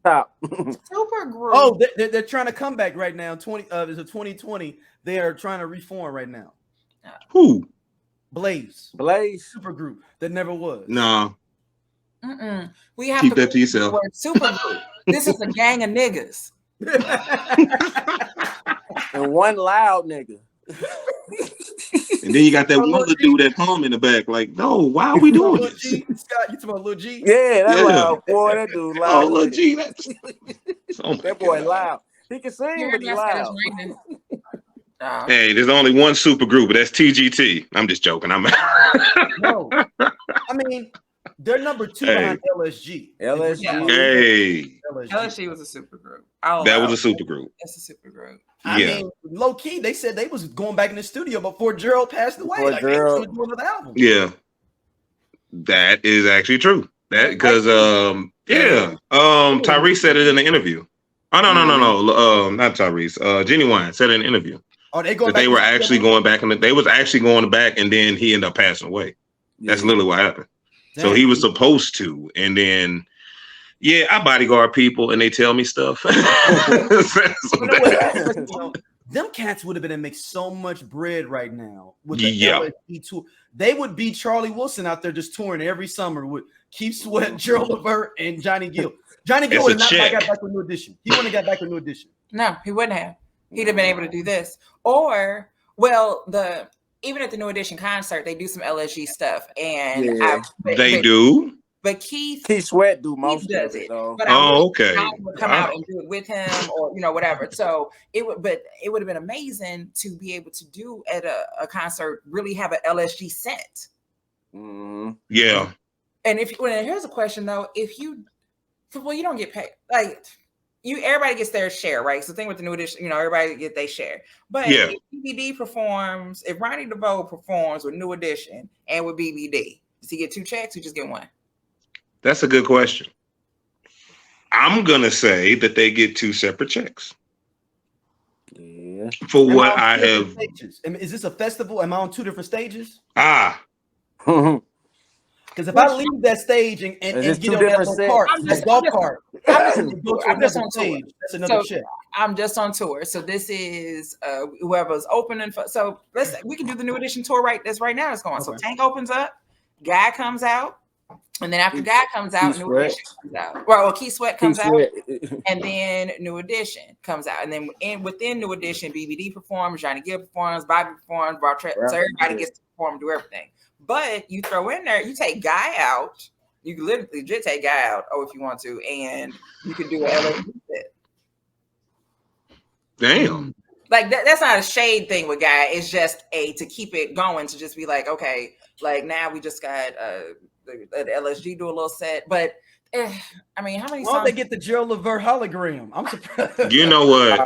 S5: top.
S6: Supergroup.
S3: Oh, they're trying to come back right now. 2020. They are trying to reform right now.
S4: Who?
S3: Blaze supergroup that never was.
S4: No.
S6: We have
S4: keep
S6: to
S4: that to yourself.
S6: Supergroup. This is a gang of niggas.
S5: And one loud nigga.
S4: And then you got that one little dude at home in the back. Like, no, why are we doing this?
S3: Scott, you talking about Lil G?
S5: Yeah, that loud boy. That dude loud.
S4: Oh, Lil G.
S5: That boy loud. He can sing, but he's loud.
S4: Hey, there's only one super group, but that's TGT. I'm just joking.
S3: No, I mean they're number 2 behind LSG.
S6: LSG was a super group.
S4: That was a super group.
S6: That's a super group.
S3: I mean, low key, they said they was going back in the studio before Gerald passed away. Like they was going to do another album.
S4: Yeah, that is actually true. That because Tyrese said it in the interview. Oh no, not Tyrese. Genuine said it in an interview.
S3: Oh,
S4: they were actually going back and they was actually going back, and then he ended up passing away. That's literally what happened. Dang. So he was supposed to, and then I bodyguard people, and they tell me stuff.
S3: them cats would have been to make so much bread right now with the
S4: Yeah.
S3: LSD tour. They would be Charlie Wilson out there just touring every summer with Keith Sweat, Gerald Levert, and Johnny Gill. Johnny Gill would not have got back with New Edition. He wouldn't have got back with New Edition.
S6: No, he wouldn't have. He'd have been able to do this. Or, well, even at the New Edition concert, they do some LSG stuff. And
S4: they do.
S6: But Keith
S5: Sweat do most
S6: does
S5: of it,
S6: it.
S5: though.
S6: But
S4: okay.
S6: I would come out and do it with him, or whatever. So it would have been amazing to be able to do at a concert, really have an LSG set.
S4: Yeah.
S6: And here's a question though, you don't get paid. Like everybody gets their share, right? So the thing with the New Edition, everybody get their share. But if BBD performs, if Ronnie DeVoe performs with New Edition and with BBD, does he get 2 checks or just get 1?
S4: That's a good question. I'm gonna say that they get 2 separate checks.
S5: Yeah.
S4: For what I have.
S3: Stages? Is this a festival? Am I on 2 different stages?
S5: Because
S3: if I leave that stage and get on that golf cart, I'm just on stage. That's another check.
S6: I'm just on tour. So this is whoever's opening. So we can do the New Edition tour right now. It's going. Okay. So Tank opens up, Guy comes out. And then after Guy comes out, New Edition comes out. Well, Keith Sweat comes out, and then New Edition comes out. And then within New Edition, BBD performs, Johnny Gill performs, Bobby performs, so everybody gets to perform and do everything. But you throw in there, you take Guy out. You can literally legit take Guy out, if you want to, and you can do an LSD set.
S4: Damn.
S6: Like that's not a shade thing with Guy. It's just to keep it going, to just be like, okay, like now we just got the LSG do a little set, but I mean, how many songs?
S3: Why don't they get the Gerald Levert hologram? I'm surprised.
S4: You know what?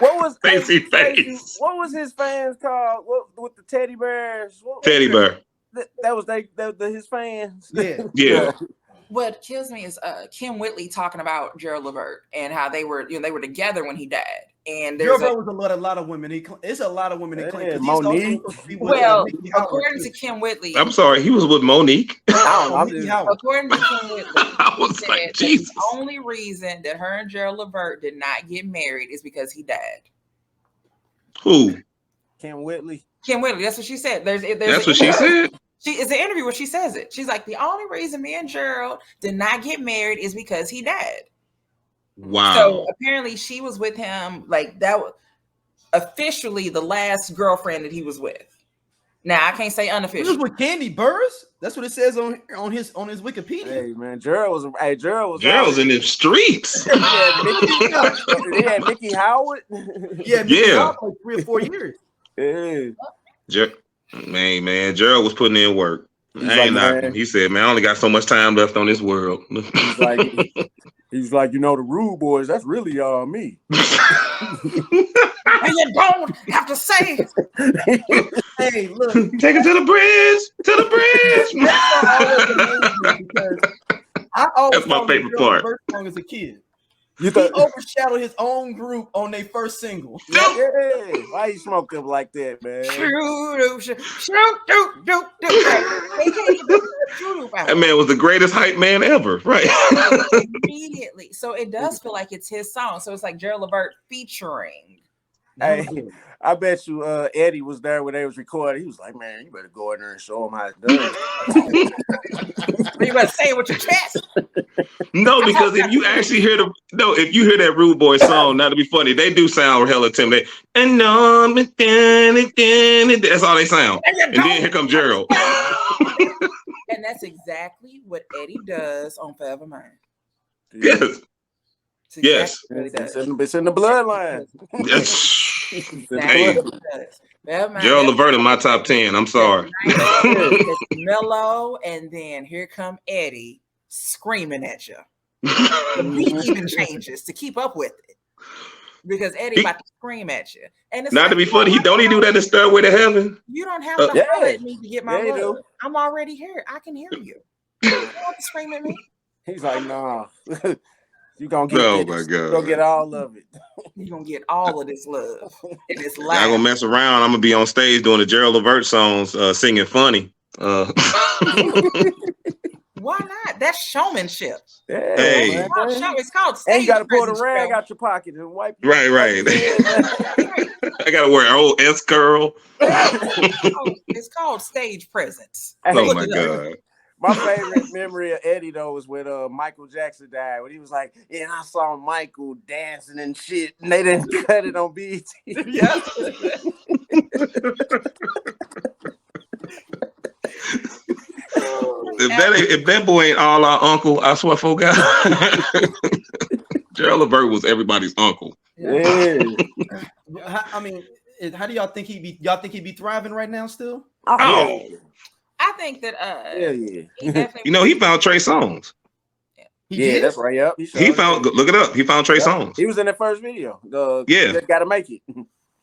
S5: What was
S4: Facey face?
S5: What was his fans called? What with the teddy bears?
S4: Teddy bear.
S5: That was his fans.
S4: Yeah.
S6: What kills me is Kim Whitley talking about Gerald Levert and how they were together when he died. And there's
S3: was a lot of women. It's a lot of women that claim.
S5: Monique.
S6: Well, according to Kim Whitley,
S4: I'm sorry, he was with Monique.
S6: According to Kim Whitley,
S4: I was like, Jesus.
S6: The only reason that her and Gerald Levert did not get married is because he died.
S4: Who?
S5: Kim Whitley.
S6: Kim Whitley. That's what she said.
S4: That's what she said.
S6: It's an interview where she says it. She's like, the only reason me and Gerald did not get married is because he died.
S4: Wow.
S6: So apparently she was with him, like that was officially the last girlfriend that he was with. Now I can't say unofficial.
S3: He was with Candy Burrs. That's what it says on his Wikipedia.
S5: Hey man, Gerald's
S4: in the streets.
S5: He had Mickey Howard.
S3: Mickey Howard for 3 or 4 years.
S4: Man, Gerald was putting in work. He said, man, I only got so much time left on this world.
S5: He's like, the Rude Boys, that's really me.
S6: And you don't have to say it.
S3: Hey, look.
S4: Take it to the bridge. That's my favorite part.
S3: Song as a kid. He overshadowed his own group on their first single.
S5: Why you smoke up like that, man?
S4: That man was the greatest hype man ever, right?
S6: Immediately. So it does feel like it's his song. So it's like Gerald Levert featuring.
S5: Hey, I bet you Eddie was there when they was recording. He was like, man, you better go in there and show him how it's done.
S6: You better say it with your chest.
S4: No, because if you actually hear that Rude Boy song, not to be funny, they do sound hella timid. And that's all they sound. And then here comes Gerald.
S6: And that's exactly what Eddie does on Forever Mine.
S4: Yes. Yes.
S5: It's in the bloodline.
S4: Yes. Hey. Gerald Levert in my top 10. I'm sorry.
S6: Mellow, and then here come Eddie screaming at you. The beat even changes to keep up with it. Because Eddie about to scream at you. And it's
S4: not to be funny, he do that in Stairway to Heaven.
S6: You don't have to holler at me to get my love. I'm already here. I can hear you. You don't have to scream at me.
S5: He's like, nah. You're gonna get
S4: my God.
S5: You're gonna get all of it.
S6: You're gonna get all of this love. And it's loud.
S4: I'm gonna mess around. I'm gonna be on stage doing the Gerald Levert songs, singing funny.
S6: Why not? that's showmanship.
S5: Yeah,
S4: Hey.
S5: man.
S6: It's called stage
S5: And you got to pull the
S6: presence,
S5: rag
S6: Joe.
S5: out your pocket and wipe.
S4: Right. I gotta wear an old S curl.
S6: It's called stage presence.
S4: Oh my God.
S5: My favorite memory of Eddie though was when Michael Jackson died. When he was like, "Yeah, and I saw Michael dancing and shit, and they didn't cut it on BET."
S6: Yeah.
S4: If that boy ain't all our uncle, I swear for God. Gerald Levert was everybody's uncle.
S5: Yeah.
S3: I mean, how do y'all think he'd be? Y'all think he'd be thriving right now still?
S4: Oh.
S6: I think that
S5: yeah.
S4: He found Trey Songz.
S5: Yeah, that's right. Yep.
S4: He found. Look it up. He found Trey Songz.
S5: He was in that first video.
S4: Yeah.
S5: Gotta make it.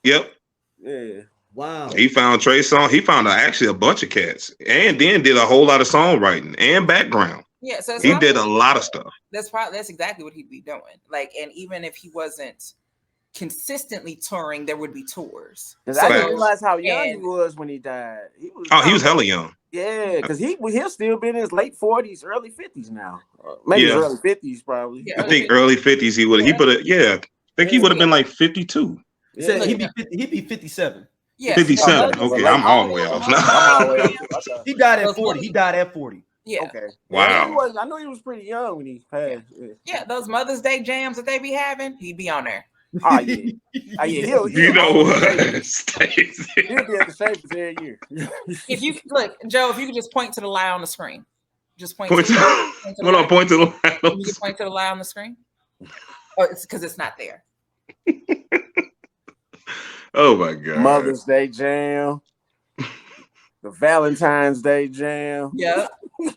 S4: Yep.
S5: Yeah.
S3: Wow.
S4: He found Trey Songz. He found actually a bunch of cats, and then did a whole lot of songwriting and background.
S6: Yeah, so
S4: he did a lot of stuff.
S6: That's exactly what he'd be doing. Like, and even if he wasn't consistently touring, there would be tours.
S5: Because I didn't realize how young he was when he died. He was
S4: hella young.
S5: Yeah, because he'll still be in his late 40s, early 50s now. Maybe his early 50s, probably.
S4: Yeah, I think early 50s he would. He put it. Yeah, I think he would have been like 52.
S3: Yeah. He'd be 57.
S6: Yeah,
S4: 57. Okay, I'm all the way off now.
S3: He died at 40. He died at 40.
S6: Yeah.
S5: Okay.
S4: Wow.
S5: I know he was pretty young when he passed.
S6: Yeah, those Mother's Day jams that they be having, he'd be on there.
S5: Oh yeah. He'll
S4: you know what?
S5: He'll be at the Staples every year.
S6: If you look, Joe, if you could just point to the lie on the screen, just point.
S4: Point to the lie. Point to the lie.
S6: Can you point to the lie on the screen? Oh, it's because it's not there.
S4: Oh my God.
S5: Mother's Day jam. The Valentine's Day jam.
S6: Yep.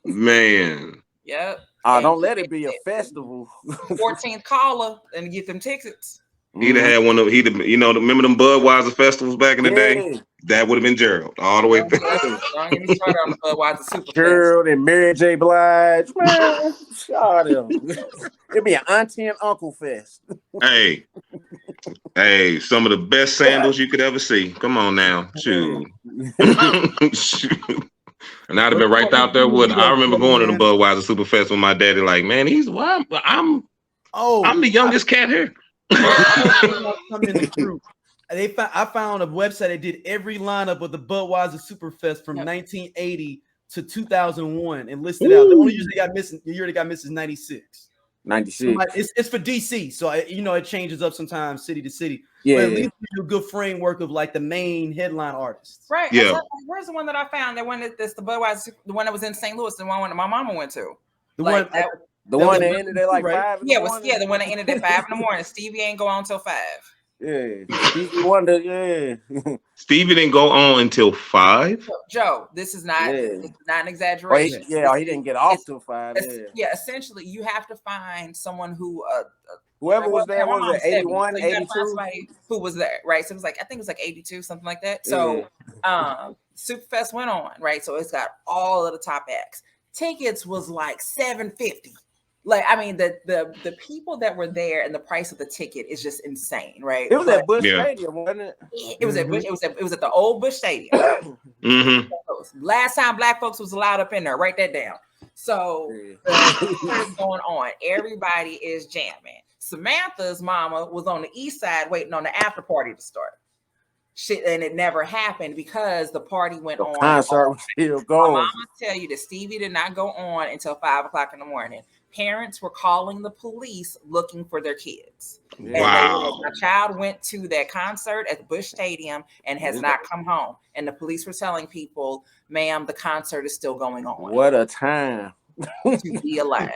S4: Man.
S6: Yep.
S5: Don't let it be a festival.
S6: 14th caller and get them tickets.
S4: He'd have had one of remember them Budweiser festivals back in the day? That would have been Gerald all the way back.
S6: Don't get me started on the Budweiser Super
S5: Gerald and Mary J. Blige. Man, shut them. It'd be an auntie and uncle fest.
S4: Hey, some of the best sandals you could ever see. Come on now. Shoot. And I'd have been right out there with. I remember going to the Budweiser Super Fest with my daddy. Like, man, I'm the youngest cat here.
S3: I found a website that did every lineup of the Budweiser Superfest from 1980 to 2001 and listed out. The only year they got missed is 96.
S5: 96.
S3: It's for DC, so it changes up sometimes city to city.
S5: Yeah,
S3: but at least a good framework of like the main headline artists.
S6: Right.
S4: Yeah.
S6: So, where's the one that I found? The one that's the Budweiser, the one that was in St. Louis, the one that my mama went to.
S5: The one that ended at like 5.
S6: The one that ended at 5 in the morning. Stevie ain't go on till 5.
S5: Yeah, Stevie Wonder. Yeah,
S4: Stevie didn't go on until 5.
S6: Joe, this is not an exaggeration.
S5: He didn't get off till 5.
S6: Yeah, essentially, you have to find someone who
S5: whoever was there was it 81, 82?
S6: Who was there, right? So it was like, I think it was like 82, something like that. So Superfest went on, right? So it's got all of the top acts. Tickets was like $750. Like, I mean, the people that were there and the price of the ticket is just insane, right?
S5: It was at Busch Stadium, wasn't it?
S6: It was at Busch. It was at the old Busch Stadium. Last time Black folks was allowed up in there. Write that down. So what's going on? Everybody is jamming. Samantha's mama was on the east side waiting on the after party to start. Shit, and it never happened because the party went on.
S5: Concert was still going.
S6: My mama tell you that Stevie did not go on until 5 o'clock in the morning. Parents were calling the police looking for their kids.
S4: Wow.
S6: My child went to that concert at Busch Stadium and has not come home. And the police were telling people, ma'am, the concert is still going on.
S5: What a time
S6: to be alive.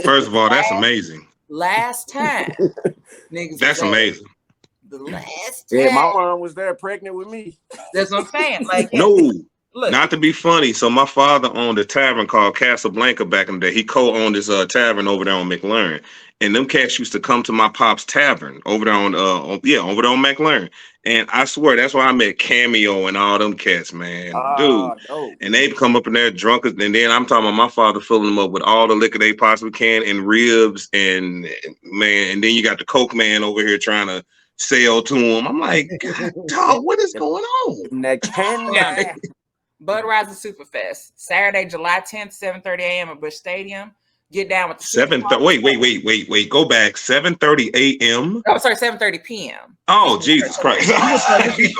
S4: First of all, that's amazing.
S6: Last time. Niggas
S4: that's amazing.
S6: The last time.
S5: Yeah, my mom was there pregnant with me.
S6: That's what I'm saying. Like,
S4: no.
S6: Look.
S4: Not to be funny. So my father owned a tavern called Casablanca back in the day. He co-owned this tavern over there on McLaren. And them cats used to come to my pop's tavern over there on McLaren. And I swear that's why I met Cameo and all them cats, man. Dude.
S5: No.
S4: And they'd come up in there drunk. And then I'm talking about my father filling them up with all the liquor they possibly can and ribs and man. And then you got the Coke man over here trying to sell to him. I'm like, God, dog, what is going on?
S5: That candy.
S6: Budweiser Superfest, Saturday, July 10th, 7:30 a.m. at Busch Stadium. Get down with the
S4: 7:30. Wait. Go back. 7:30 a.m.
S6: Oh, sorry, 7:30 p.m.
S4: Oh, Jesus Christ.
S3: You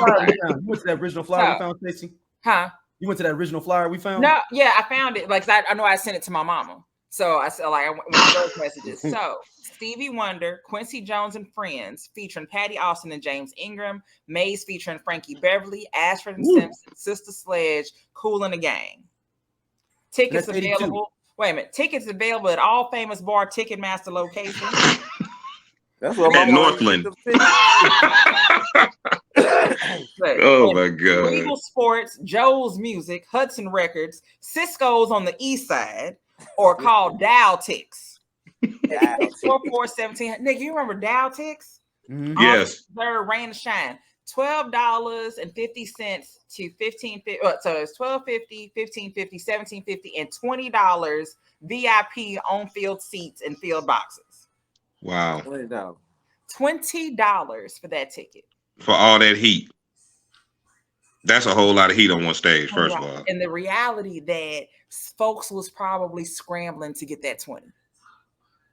S3: went to that original flyer we found, Stacey?
S6: Huh?
S3: You went to that original flyer we found?
S6: No, yeah, I found it. Like I know I sent it to my mama. So I said, like, I went with those messages. So Stevie Wonder, Quincy Jones and Friends, featuring Patty Austin and James Ingram, Maze featuring Frankie Beverly, Ashford and Simpson, Sister Sledge, Kool and the Gang. Tickets available. Wait a minute. Tickets available at all famous bar Ticketmaster locations.
S5: That's what
S4: at Northland. Oh my God.
S6: Regal Sports, Joe's Music, Hudson Records, Cisco's on the East Side, or call Daltix. 4417. Nick, you remember Daltix?
S4: Mm-hmm. Yes.
S6: Third Rain to Shine. $12.50 to $15.50. So it's $12.50, $15.50, $17.50, and $20 VIP on field seats and field boxes.
S4: Wow.
S6: $20 for that ticket.
S4: For all that heat. That's a whole lot of heat on one stage, first of all.
S6: And the reality that folks was probably scrambling to get that 20.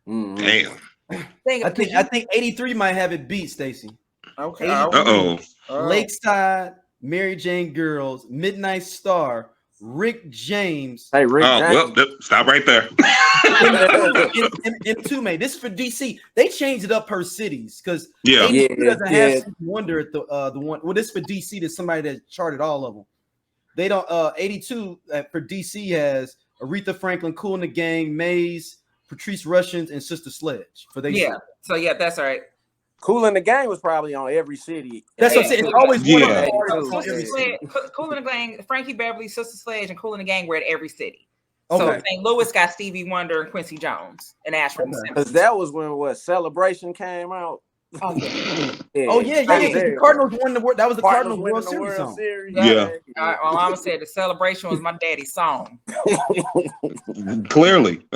S4: Damn.
S3: I think 83 might have it beat, Stacey.
S6: Okay.
S3: Lakeside, Mary Jane Girls, Midnight Star, Rick James.
S5: Hey, Rick James.
S4: Well, stop right there.
S3: In two, man. This is for DC. They changed it up per cities because
S5: doesn't
S3: have Stevie Wonder at the one. Well, this for DC. There's somebody that charted all of them. They don't. 82 for DC has Aretha Franklin, Kool and the Gang, Maze, Patrice Russians, and Sister Sledge. For they.
S6: Yeah. So that's all right.
S5: Kool and the Gang was probably on every city.
S3: That's what I'm saying. It's always one of
S6: the Kool and the Gang, Frankie Beverly, Sister Sledge, and Kool and the Gang were at every city.
S3: Okay.
S6: So St. Louis got Stevie Wonder and Quincy Jones and Ashford.
S5: Because that was when Celebration came out.
S3: Oh yeah. The Cardinals won that was the Cardinals World Series song.
S4: Yeah.
S6: My mama said the Celebration was my daddy's song.
S4: Clearly.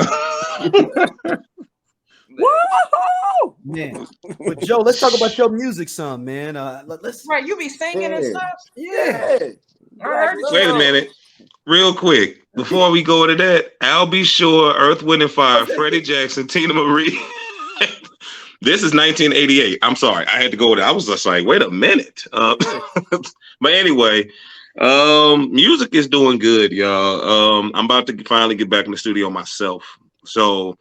S3: Woo! Man. But Joe, let's talk about your music some, man. Let's
S6: you be singing and stuff?
S3: Yeah.
S4: Wait a minute. Real quick, before we go to that, I'll be sure, Earth, Wind and Fire, Freddie Jackson, Tina Marie. This is 1988. I'm sorry. I had to go there. I was just like, wait a minute. But anyway, music is doing good, y'all. I'm about to finally get back in the studio myself. So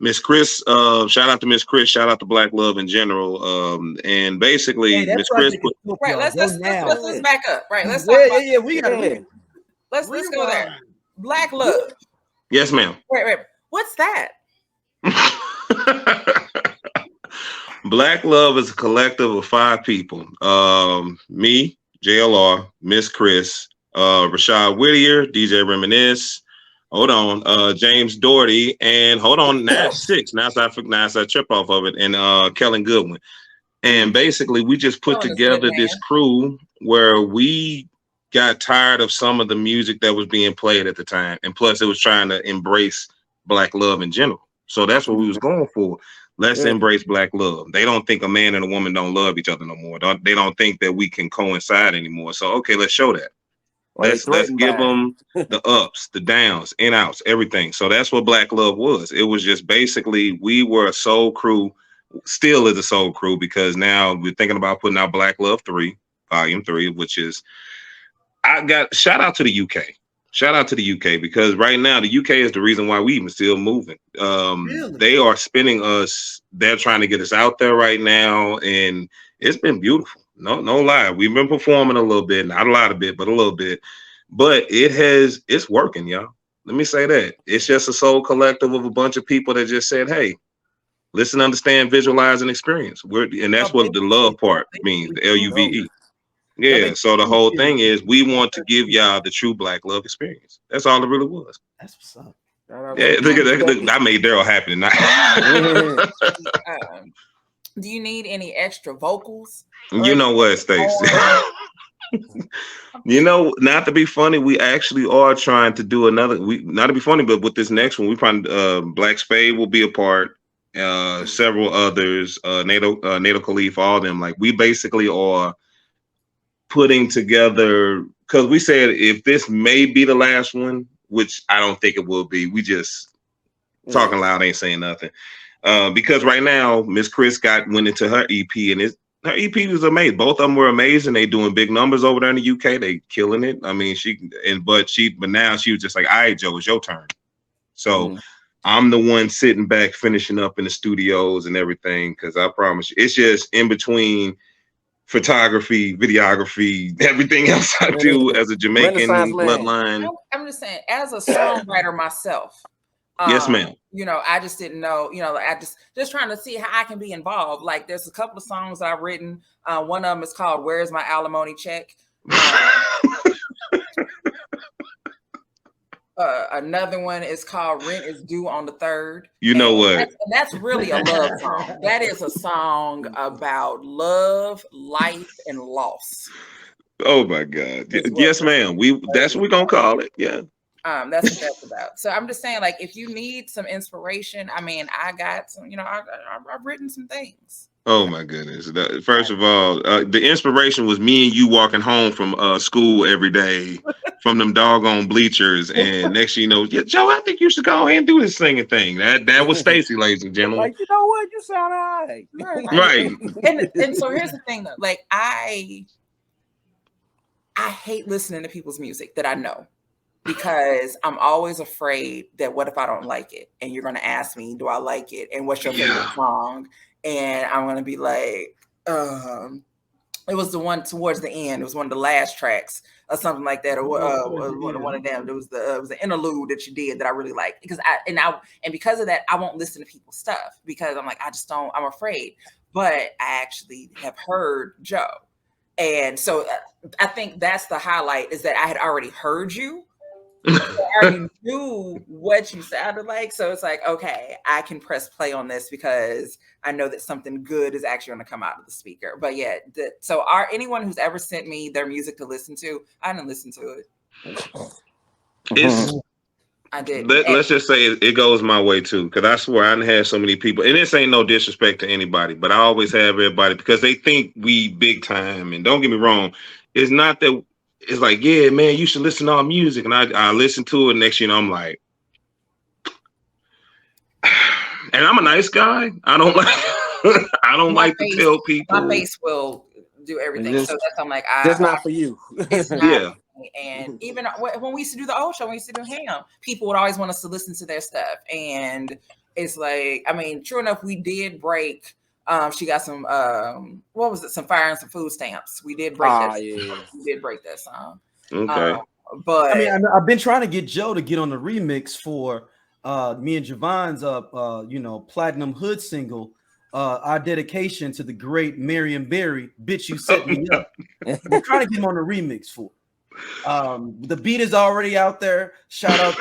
S4: Miss Chris, shout out to Miss Chris, shout out to Black Love in general. And basically Miss Chris
S6: right, let's back up. Right. Let's talk
S3: we gotta
S6: let's go there. Black Love.
S4: Yes, ma'am.
S6: Wait. What's that?
S4: Black Love is a collective of 5 people. Me, JLR, Miss Chris, Rashad Whittier, DJ Reminisce. Hold on, James Doherty, and hold on, now 6. Now I trip off of it, and Kellen Goodwin. And basically, we just put together this crew where we got tired of some of the music that was being played at the time, and plus, it was trying to embrace Black love in general. So that's what we was going for. Let's embrace Black love. They don't think a man and a woman don't love each other no more. They don't think that we can coincide anymore. So okay, let's show that. Let's give them the ups, the downs, in outs, everything. So that's what Black Love was. It was just basically we were a soul crew, still is a soul crew, because now we're thinking about putting out Black Love 3, Volume 3, which is shout out to the UK. Shout out to the UK, because right now the UK is the reason why we even still moving. Really? They are spinning us. They're trying to get us out there right now, and it's been beautiful. No lie. We've been performing a little bit, not a lot of it, but a little bit. But it's working, y'all. Let me say that. It's just a soul collective of a bunch of people that just said, hey, listen, understand, visualize, and experience. And that's what the love part means, the LUVE. Yeah, so the whole thing is we want to give y'all the true Black love experience. That's all it really was.
S3: That's what's up.
S4: Yeah, look, I made Daryl happy tonight.
S6: Do you need any extra vocals?
S4: You know what, Stacey? You know, not to be funny, we actually are trying to do another. Not to be funny, but with this next one, we probably Black Spade will be a part. Several others, NATO Khalif, all of them. Like we basically are putting together because we said if this may be the last one, which I don't think it will be. We just talking loud, ain't saying nothing. Because right now, Miss Chris went into her EP, and her EP was amazing. Both of them were amazing. They doing big numbers over there in the UK. They killing it. I mean, but now she was just like, all right, Joe, it's your turn. So I'm the one sitting back, finishing up in the studios and everything. Because I promise you, it's just in between photography, videography, everything else I do as a Jamaican bloodline.
S6: I'm just saying, as a songwriter myself.
S4: Yes, ma'am.
S6: You know, I just didn't know, you know, I just trying to see how I can be involved. Like there's a couple of songs that I've written. One of them is called Where's My Alimony Check? Another one is called Rent is Due on the 3rd.
S4: You know what?
S6: That's really a love song. That is a song about love, life, and loss.
S4: Oh my God. Yes, ma'am. That's what we're gonna call it. Yeah.
S6: That's what that's about. So I'm just saying, like, if you need some inspiration, I mean, I got some, you know, I've written some things.
S4: Oh my goodness. First of all, the inspiration was me and you walking home from school every day from them doggone bleachers. And next thing you know, yeah, Joe, I think you should go ahead and do this singing thing. That was Stacy, ladies and gentlemen.
S5: Like, you know what? You sound all right.
S4: Right.
S6: And so here's the thing though, like I hate listening to people's music that I know. Because I'm always afraid that what if I don't like it? And you're going to ask me, do I like it? And what's your favorite song? And I'm going to be like, it was the one towards the end. It was one of the last tracks or something like that. Or one of them. It was the interlude that you did that I really liked. Because because of that, I won't listen to people's stuff because I'm like, I'm afraid. But I actually have heard Joe. And so I think that's the highlight is that I had already heard you. I already knew what you sounded like, so it's like, okay, I can press play on this because I know that something good is actually going to come out of the speaker. But yeah, so anyone who's ever sent me their music to listen to, I didn't listen to it. I did.
S4: Let's just say it goes my way too, because I swear I done had so many people, and this ain't no disrespect to anybody, but I always have everybody because they think we big time. And don't get me wrong, it's not that. It's like, yeah, man, you should listen to our music. And I listen to it. Next, I'm like, and I'm a nice guy. I don't like to tell people.
S6: My face will do everything. So I'm like,
S5: that's not for you.
S6: It's not. Yeah. And even when we used to do the old show, when we used to do Ham, people would always want us to listen to their stuff. And it's like, I mean, true enough, we did break. She got some what was it? Some fire and some food stamps. We did break that. Yeah. We did break that song.
S4: Okay.
S6: But
S3: I mean, I've been trying to get Joe to get on the remix for me and Javon's platinum hood single, our dedication to the great Marion Barry, Bitch You Set Me Up. We're trying to get him on the remix for. The beat is already out there. Shout out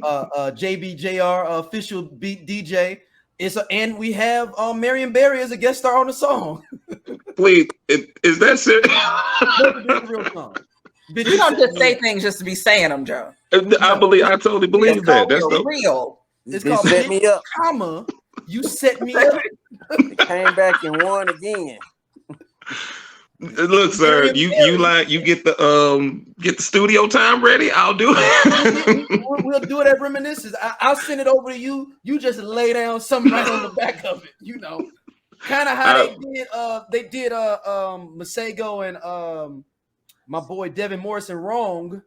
S3: to JBJR, official beat DJ. And we have Marion Barry as a guest star on the song.
S4: Please, is that serious?
S3: Real song.
S6: You don't just say things just to be saying them, Joe.
S4: I totally believe that. That's
S6: real.
S3: It's called
S5: Set Me Up,
S3: comma. You set me up.
S5: Came back and won again.
S4: Look, sir, you get the studio time ready. I'll do it.
S3: We'll do it at Reminiscence. I'll send it over to you. You just lay down something right on the back of it. You know, kind of how they did Masego and my boy Devin Morrison wrong.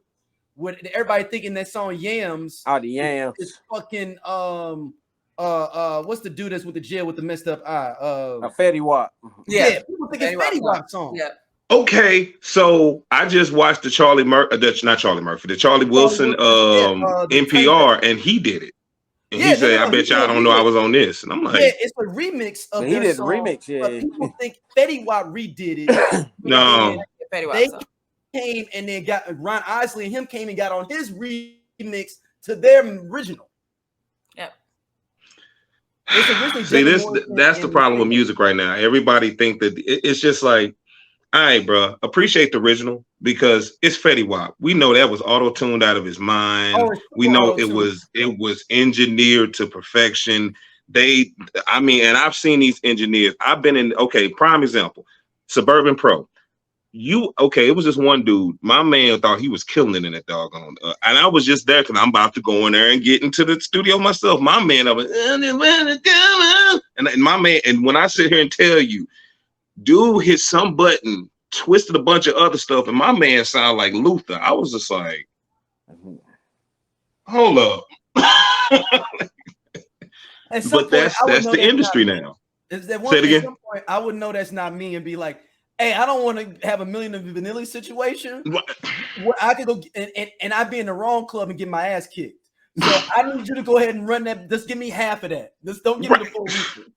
S3: With everybody thinking that song Yams.
S5: Oh, the Yams.
S3: It's fucking what's the dude that's with the jail with the messed up eye?
S5: Fetty Wap.
S3: Yeah, people think it's Fetty Wap song.
S6: Yeah.
S4: Okay, so I just watched the Charlie Wilson NPR, and he did it. And he said, "I bet y'all don't know I was on this." And I'm like,
S3: "Yeah, it's a remix of
S5: he did
S3: song,
S5: a remix." Yeah,
S3: but people think Fetty Wap redid it.
S4: No,
S3: they came and then got Ron Isley and him came and got on his remix to their original.
S6: Yeah.
S4: See, that's the problem with music right now. Everybody think that it's just like, all right, bro, appreciate the original because it's Fetty Wap. We know that was auto-tuned out of his mind. We know it was engineered to perfection. And I've seen these engineers. I've been in, prime example, Suburban Pro. it was just one dude. My man thought he was killing it in that doggone, and I was just there because I'm about to go in there and get into the studio myself. My man, I was, and my man, and when I sit here and tell you, dude hit some button, twisted a bunch of other stuff, and my man sounded like Luther. I was just like, hold up. But that's the industry now.
S3: Is that one? At some point, I would know that's not me and be like, hey, I don't want to have a Million of Vanilla situation where I could go and I'd be in the wrong club and get my ass kicked. So I need you to go ahead and run that. Just give me half of that. Just don't give me the full reason.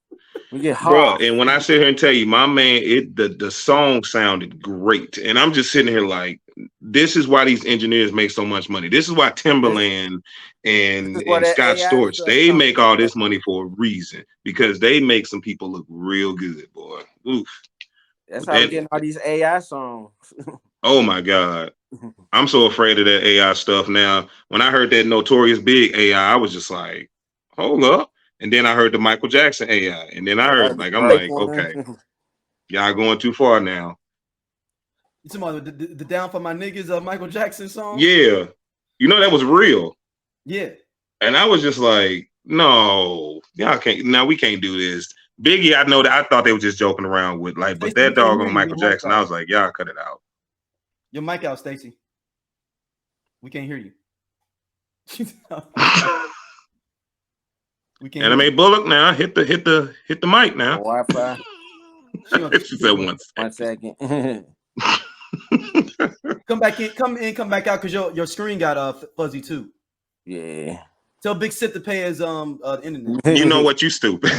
S5: We get hot.
S4: Bro, and when I sit here and tell you, my man, the song sounded great. And I'm just sitting here like, this is why these engineers make so much money. This is why Timberland and Scott Storch, they make all this money for a reason, because they make some people look real good, boy. Oof.
S5: That's how we're getting all these AI songs.
S4: Oh my God. I'm so afraid of that AI stuff now. When I heard that Notorious Big AI, I was just like, hold up. And then I heard the Michael Jackson AI. And then I heard, like, I'm like, okay, y'all going too far now.
S3: You talking about the Down for My Niggas Michael Jackson song?
S4: Yeah. You know, that was real.
S3: Yeah.
S4: And I was just like, no, y'all can't. Now we can't do this. Biggie, I know that I thought they were just joking around with, like, but that dog on Michael Jackson, I was like, y'all cut it out.
S3: Your mic out, Stacey. We can't hear you.
S4: We can't. Anime Bullock now. Hit the mic now.
S5: Wi-Fi.
S4: She said 1
S5: second.
S3: Come back in, come back out, because your screen got fuzzy too.
S5: Yeah.
S3: Tell Big Sip to pay his internet.
S4: You know what? You stupid.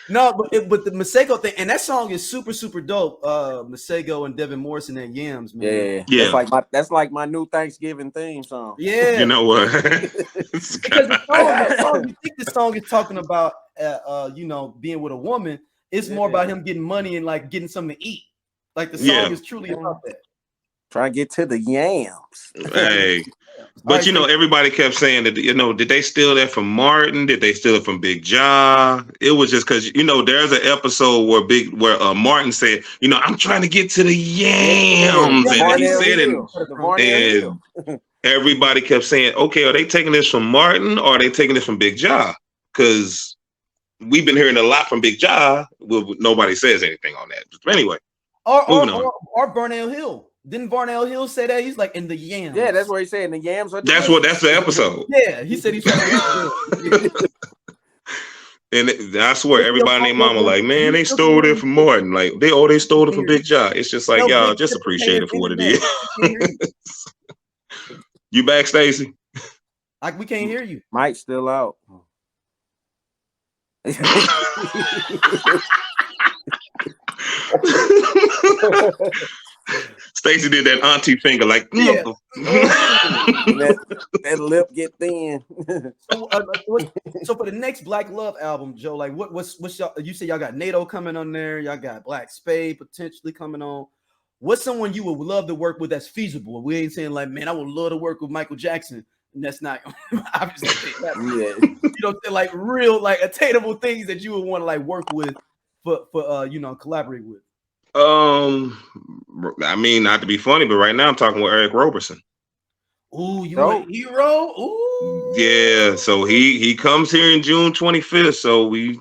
S3: No, but the Masego thing, and that song is super, super dope. Masego and Devin Morrison and Yams, man.
S5: Yeah. That's like my new Thanksgiving theme song.
S3: Yeah.
S4: You know what?
S3: Because the song, you think the song is talking about being with a woman. It's more about him getting money and like getting something to eat. Like the song is truly about that.
S5: Try to get to the yams.
S4: Hey. But everybody kept saying that, did they steal that from Martin? Did they steal it from Big Ja? It was just because, there's an episode where Martin said, I'm trying to get to the yams. And he said it. And everybody kept saying, okay, are they taking this from Martin or are they taking this from Big Ja? Because we've been hearing a lot from Big Ja. Nobody says anything on that. But anyway.
S3: Or Burnell Hill. Didn't Barnell Hill say that? He's like in the yams.
S5: Yeah, that's what he said. In the yams.
S4: That's the episode.
S3: Yeah, he said he's trying to
S4: And I swear, everybody named Mama like, man, they stole it from Martin. Like they stole it from Big Ja. It's just like, y'all just appreciate it for what it is. You back, Stacey?
S3: Like we can't hear you.
S5: Mike's still out.
S3: Stacey
S4: did that auntie finger, like
S5: that lip get thin.
S3: So for the next Black Love album, Joe, like what's y'all? You say y'all got NATO coming on there, y'all got Black Spade potentially coming on. What's someone you would love to work with that's feasible? We ain't saying like, man, I would love to work with Michael Jackson, and that's not obviously like real like attainable things that you would want to like work with for collaborate with.
S4: I mean, not to be funny, but right now I'm talking with Eric Roberson.
S3: Ooh, you a hero? Ooh.
S4: Yeah, so he comes here in June 25th, so we're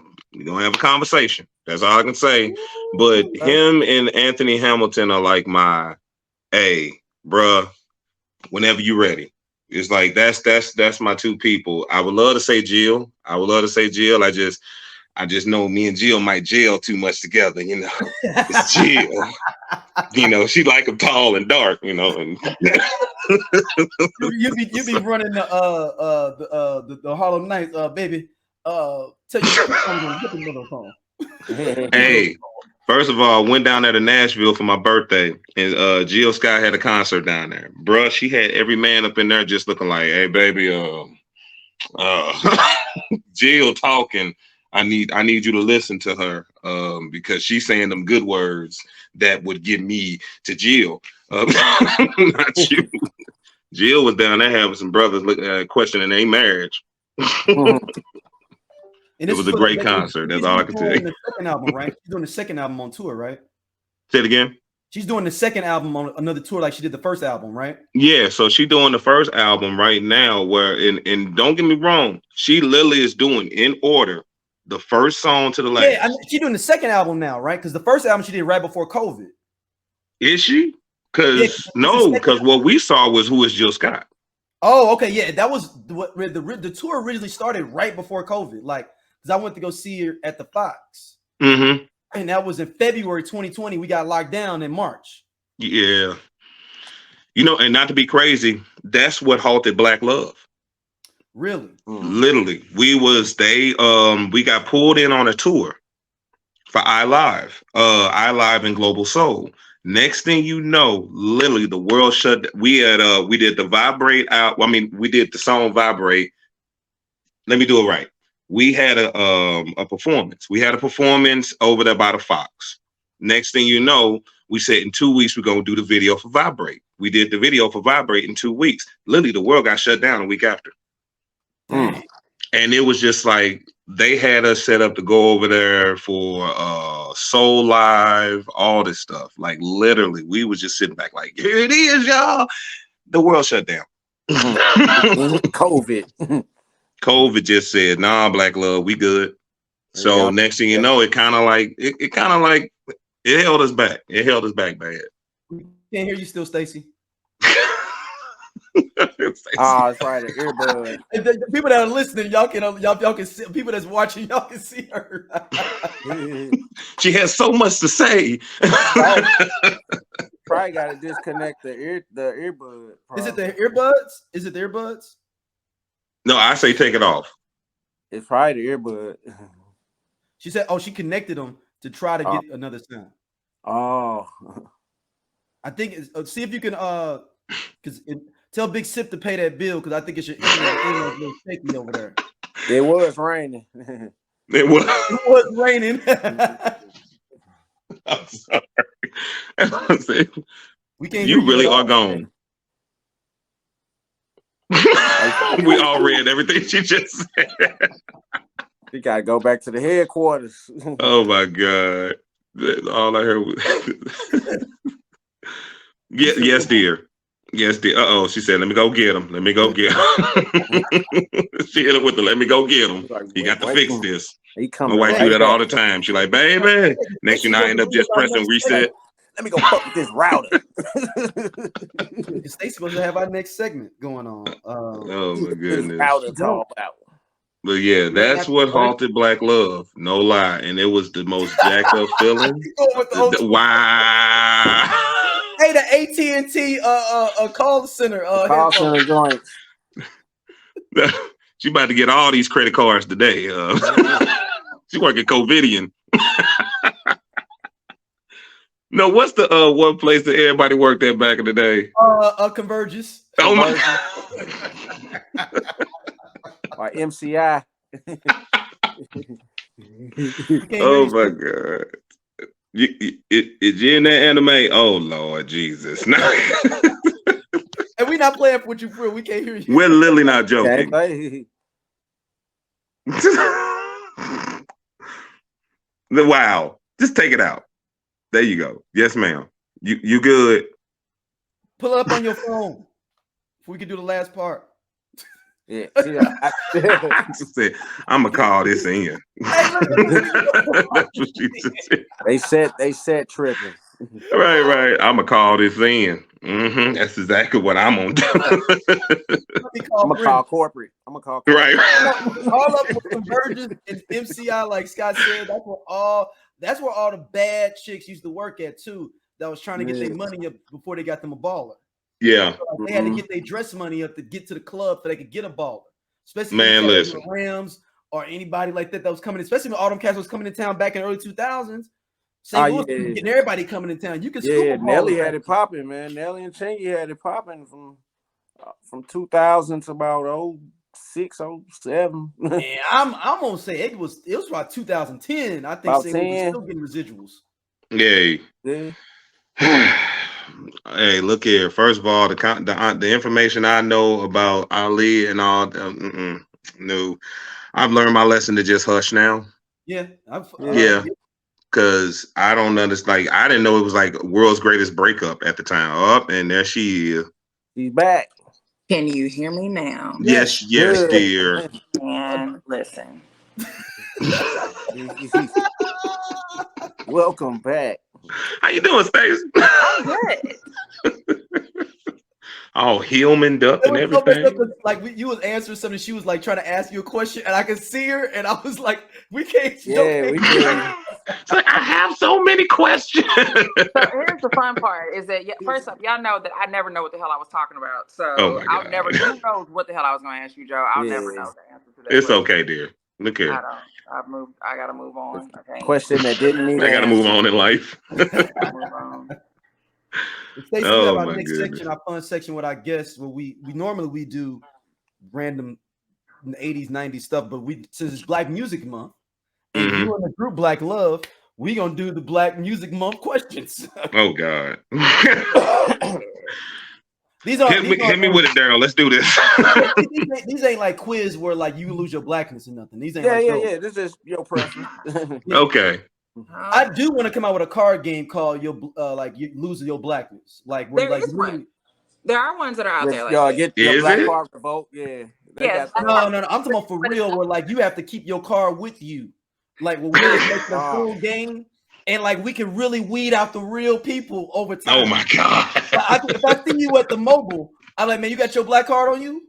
S4: gonna have a conversation. That's all I can say. Ooh, but him and Anthony Hamilton are like my, hey, bruh, whenever you ready. It's like that's my two people. I would love to say Jill. I just know me and Jill might jail too much together, It's Jill. She like him tall and dark, And
S3: you be running the Harlem Nights, baby. Tell you
S4: Hey, first of all, went down there to Nashville for my birthday, and Jill Scott had a concert down there. Bruh, she had every man up in there just looking like, hey, baby, Jill talking. I need you to listen to her because she's saying them good words that would get me to Jill. Not you. Jill was down there having some brothers questioning their marriage. It was a great concert. That's all I can tell you.
S3: The second album, right? You're doing the second album on tour, right?
S4: Say it again.
S3: She's doing the second album on another tour, like she did the first album, right?
S4: Yeah, so she's doing the first album right now. Where and don't get me wrong, she literally is doing in order the first song to the last.
S3: Yeah, she's doing the second album now, right? Because the first album she did right before COVID.
S4: Is she? Because what we saw was Who Is Jill Scott.
S3: Oh, okay, yeah, that was what the tour originally started right before COVID, like because I went to go see her at the Fox, and that was in February 2020. We got locked down in March.
S4: Yeah, and not to be crazy, that's what halted BLACLUVE.
S3: Really?
S4: Literally, we got pulled in on a tour for iLive and Global Soul. Next thing you know, literally the world shut. We did the Vibrate out. We did the song Vibrate. Let me do it right. We had a performance. We had a performance over there by the Fox. Next thing you know, we said in 2 weeks we're gonna do the video for Vibrate. We did the video for Vibrate in 2 weeks. Literally, the world got shut down a week after. And it was just like they had us set up to go over there for Soul Live, all this stuff. Like literally, we was just sitting back like, here it is, y'all. The world shut down. COVID just said, nah, BLACLUVE, we good. So next thing you know, it kind of like it held us back. It held us back bad.
S3: Can't hear you still, Stacy.
S5: It's right, an earbud.
S3: The people that are listening, y'all can see. People that's watching, y'all can see her.
S4: She has so much to say.
S5: Probably got to disconnect the earbud.
S3: Is it the earbuds? Is it the earbuds?
S4: No, I say take it off.
S5: It's probably the earbud.
S3: She said, "Oh, she connected them to try to get another sound."
S5: Oh,
S3: I think it's, see if you can because tell Big Sip to pay that bill because I think it's your internet a little shaky over there.
S5: It was raining.
S4: It
S3: was raining.
S4: I'm sorry.
S3: We can't.
S4: You really are gone. We all read everything she just said.
S5: You gotta go back to the headquarters.
S4: Oh my God. All I heard was yes, dear. Yes, dear. Uh-oh. She said, let me go get him. Let me go get him. She hit it with the let me go get him. You got to fix this. My wife do that all the time. She like, baby. Next thing I end up just pressing reset.
S5: Let me go fuck with this router.
S3: Stacey supposed to have our next segment going on.
S4: Oh my goodness. But yeah, that's what halted BLACLUVE. No lie. And it was the most jacked up feeling. Wow.
S3: Hey, the AT&T call center.
S5: Call center joint.
S4: She about to get all these credit cards today. She working COVIDian. No, what's the one place that everybody worked at back in the day?
S3: Convergence.
S4: Oh my.
S5: Or MCI.
S4: Oh my God. Is you in that anime? Oh Lord Jesus.
S3: And we not playing with you, bro. We can't hear you.
S4: We're literally not joking. Wow. Just take it out. There you go. Yes, ma'am. You good.
S3: Pull it up on your phone. If we can do the last part.
S5: Yeah.
S4: I'm gonna call this in. That's what she said.
S5: They said tripping.
S4: Right. I'm gonna call this in. That's exactly what I'm gonna do.
S5: I'm gonna call corporate.
S4: Right.
S3: All up with Convergence and MCI, like Scott said, that's where all the bad chicks used to work at too. That was trying to get their money up before they got them a baller.
S4: Yeah.
S3: So they had to get their dress money up to get to the club so they could get a baller. Especially
S4: listen.
S3: Rams or anybody like that was coming, especially when all them cats was coming to town back in the early 2000s. Getting everybody coming in town. You can
S5: Nelly had it popping, man. Nelly and Chingy had it popping from 2000 to about 06, 07.
S3: Yeah, I'm gonna say it was about 2010. I think
S5: about
S3: we were still getting residuals.
S4: Yeah. Hey, look here. First of all, the information I know about Ali and all, no, I've learned my lesson to just hush now.
S3: Yeah,
S4: yeah. Cause I don't understand. Like I didn't know it was like world's greatest breakup at the time. And there she is.
S5: She's back.
S6: Can you hear me now?
S4: Yes, dear.
S6: And listen.
S5: Welcome back.
S4: How you doing, Stacey?
S6: I'm good.
S4: All Hillmaned up and everything.
S3: Like you was answering something, she was like trying to ask you a question, and I could see her, and I was like, "We can't."
S5: Yeah, we can.
S4: It's like I have so many questions.
S6: So here's the fun part: is that first up, y'all know that I never know what the hell I was talking about. So I'll never. Who knows what the hell I was going to ask you, Joe? I'll never know the answer to that.
S4: It's okay, dear. Look here.
S6: I gotta move on. Okay.
S5: Question that didn't need.
S4: I gotta move on in life.
S3: Stacey, we have our next section, our fun section with our guests, where we normally do random 80s, 90s stuff, but since it's Black Music Month, and you in the group Black Love, we gonna do the Black Music Month questions.
S4: Oh God.
S3: Hit
S4: me with it, Daryl. Let's do this.
S3: These ain't like quiz where like you lose your blackness or nothing. These ain't
S5: This is your preference.
S4: Okay.
S3: I do want to come out with a card game called you losing your blackness. Like where
S6: there are ones that are out there. Like
S5: y'all get your black card revoked. Yeah.
S3: No. I'm talking about for real, where like you have to keep your card with you. Like we're really making a full game. And like we can really weed out the real people over time.
S4: Oh my God!
S3: If I see you at the mobile, I'm like, man, you got your black card on you?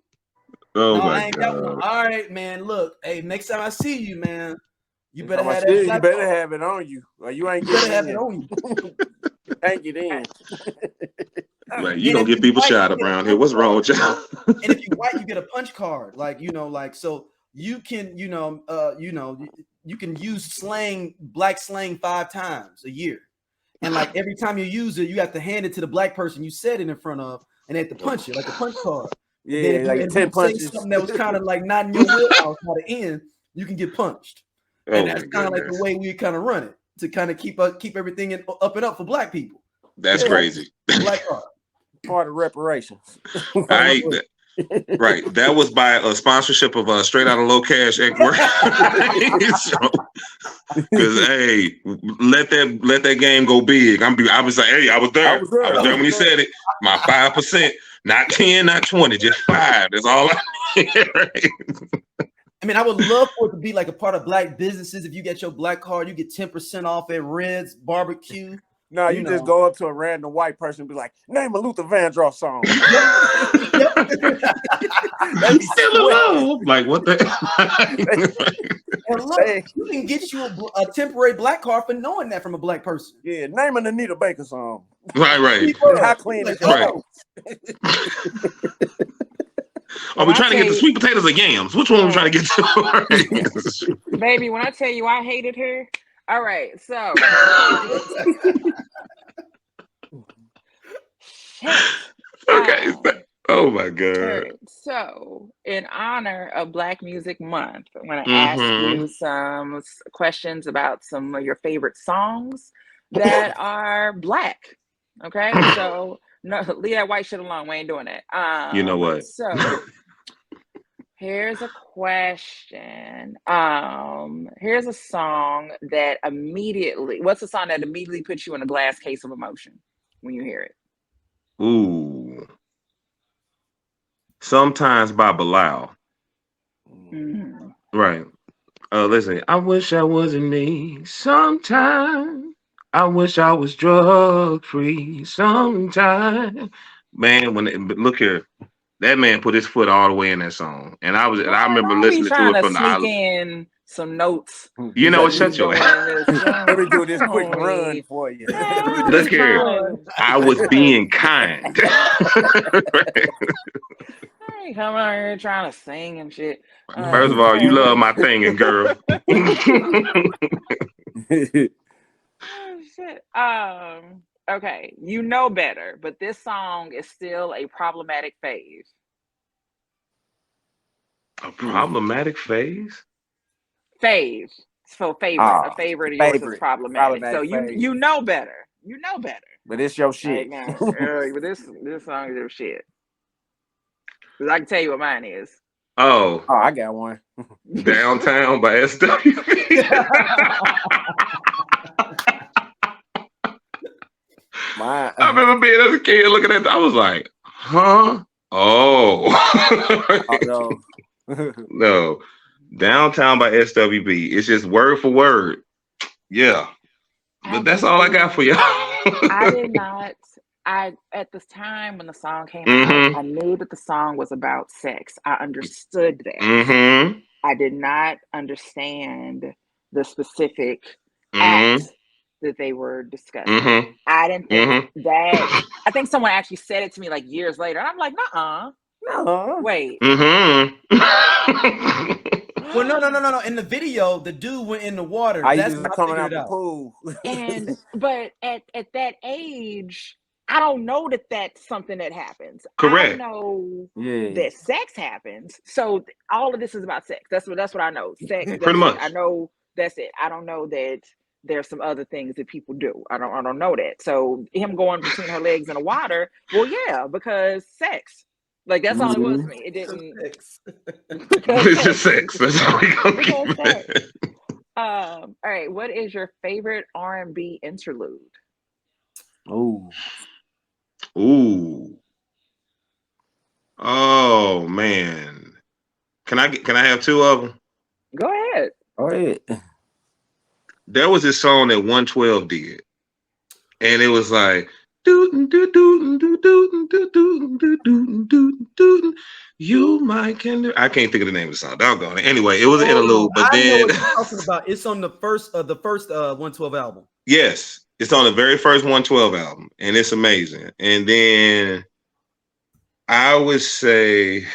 S4: Oh
S3: no,
S4: my
S3: I ain't
S4: God!
S3: Got one. All right, man. Look, hey, next time I see you, man, you better have
S5: that. You better have it on you, or you ain't
S3: better have it on
S5: you. Thank you, then.
S4: Like you gonna get people shot around here? What's wrong with you?
S3: And if you white, you get a punch card. Like so you can you can use black slang 5 times a year. And like every time you use it, you have to hand it to the black person you said it in front of, and they have to punch it like a punch card.
S5: Yeah, like 10 punches.
S3: Something that was kind of like not in your wheelhouse how to end, you can get punched. And that's kind of like the way we kind of run it to kind of keep everything up and up for black people.
S4: That's crazy.
S3: Black card.
S5: Part of reparations.
S4: Right. That was by a sponsorship of Straight Out of Low Cash Network. Because hey, let that game go big. I was like, hey, I was there. I was there when he said it. My 5%, not 10, not 20, just 5. That's all right?
S3: I mean, I would love for it to be like a part of black businesses. If you get your black card, you get 10% off at Red's Barbecue.
S5: No, you just go up to a random white person and be like, name a Luther Vandross song.
S4: That's still alone. Like, what the?
S3: And look, you can get you a temporary black card for knowing that from a black person.
S5: Yeah, name an Anita Baker song.
S4: Right.
S5: How clean is
S4: right. Are we trying to get the sweet potatoes or yams? Which one are we trying to get to?
S6: Baby, when I tell you I hated her. All right, so
S4: okay. Oh my God.
S6: So, in honor of Black Music Month, I'm going to ask you some questions about some of your favorite songs that are Black. Okay, so no, leave that white shit alone. We ain't doing that.
S4: You know what?
S6: So. Here's a question. Here's a song that what's a song that immediately puts you in a glass case of emotion when you hear it?
S4: Ooh. Sometimes by Bilal.
S6: Mm-hmm.
S4: Right. Listen, I wish I wasn't me. Sometimes I wish I was drug free. Sometimes, man, look here. That man put his foot all the way in that song, and I remember listening to it from the
S6: sneak in some notes.
S4: You know what? Shut your ass.
S5: Let me do this quick run for you.
S4: Look here, I was being kind.
S6: I ain't coming out here trying to sing and shit.
S4: First of all, you love my thinging, girl.
S6: Oh, shit. Okay, you know better, but this song is still a problematic phase.
S4: A problematic phase?
S6: Phase. So favorite. A favorite of yours is problematic. So you know better. You know better.
S5: But it's your shit.
S6: But this song is your shit. Because I can tell you what mine is.
S4: Oh,
S5: I got one.
S4: Downtown by SWV. I remember being as a kid looking at that. I was like, huh? Oh.
S5: no.
S4: No. Downtown by SWB. It's just word for word. Yeah. But that's all I got for y'all.
S6: I did not. At this time when the song came out, I knew that the song was about sex. I understood that. I did not understand the specific act that they were discussing. I didn't think that. I think someone actually said it to me like years later, and I'm like, no, wait.
S3: Well, no. In the video, the dude went in the water.
S5: That's not coming out the pool.
S6: But at that age, I don't know that that's something that happens.
S4: Correct.
S6: I know that sex happens. So all of this is about sex. That's what I know. Sex.
S4: Pretty much.
S6: I know that's it. I don't know that there's some other things that people do. I don't know that. So him going between her legs in the water, well, yeah, because sex. Like that's all it was to me. It didn't.
S4: It's just sex. That's all we gonna get.
S6: All right. What is your favorite R&B interlude?
S5: Ooh.
S4: Oh man. Can I have two of them?
S6: Go ahead.
S4: There was this song that 112 did, and it was like you might can. I can't think of the name of the song. Doggone it. Anyway, it was an interlude, but
S3: I
S4: then
S3: know what you're talking about. It's on the first 112 album.
S4: Yes, it's on the very first 112 album, and it's amazing. And then I would say,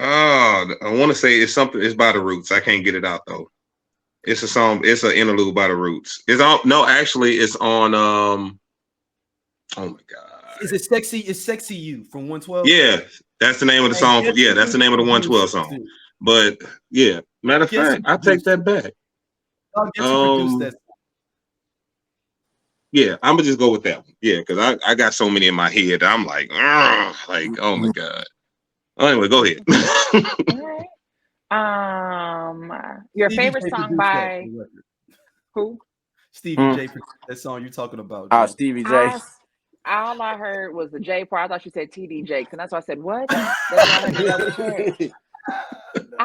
S4: I want to say it's something. It's by the Roots. I can't get it out though. It's a song. It's an interlude by the Roots. It's on. No, actually, it's on. Oh my God.
S3: Is it sexy? It's Sexy You from 112.
S4: Yeah, that's the name of the song. Yeah, that's the name of the 112 song. But yeah, matter of fact, I take that back. Yeah, I'm gonna just go with that one. Yeah, because I got so many in my head. I'm like, oh my God. Anyway, go ahead.
S6: Your favorite song by who?
S3: Stevie J. That song you're talking about.
S5: Oh, Stevie J.
S6: All I heard was the J part. I thought you said TD Jakes, and that's why I said what? I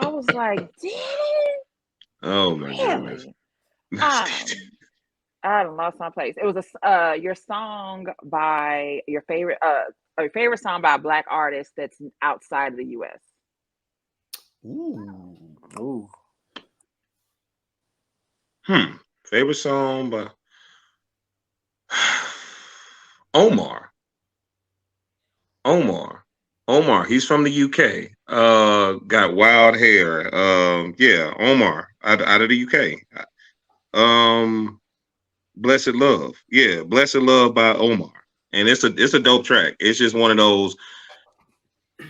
S6: was like, did it?
S4: Oh my goodness.
S6: I lost my place. It was your song by your favorite song by a Black artist that's outside of the U.S.
S3: Ooh.
S4: Favorite song by Omar. He's from the UK. Got wild hair. Yeah, Omar out of the UK. Blessed Love. Yeah, Blessed Love by Omar. And it's a dope track. It's just one of those.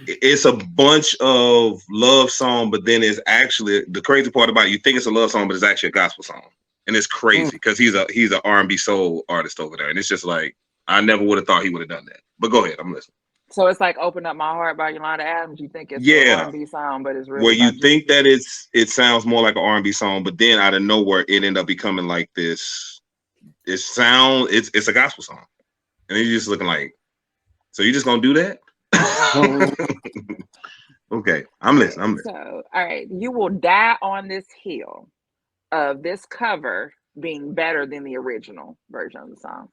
S4: It's a bunch of love song, but then it's actually the crazy part about it, you think it's a love song, but it's actually a gospel song. And it's crazy because he's an R&B soul artist over there. And it's just like, I never would have thought he would have done that. But go ahead, I'm listening.
S6: So it's like Open Up My Heart by Yolanda Adams. You think it's an R&B song, but it's really
S4: where you think that it sounds more like an R&B song, but then out of nowhere it ended up becoming like this. It's a gospel song. And you're just looking like, so you just gonna do that? Okay, I'm listening.
S6: So, all right, you will die on this hill of this cover being better than the original version of the song.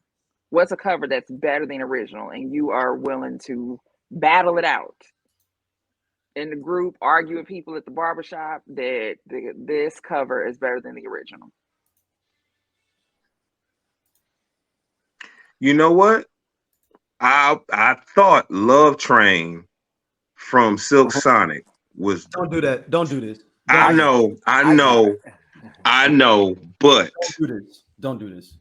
S6: What's a cover that's better than original, and you are willing to battle it out in the group, argue with people at the barbershop that this cover is better than the original?
S4: You know what? I thought Love Train from Silk Sonic was.
S3: Don't do that. Don't do this.
S4: I know, but
S3: don't do this.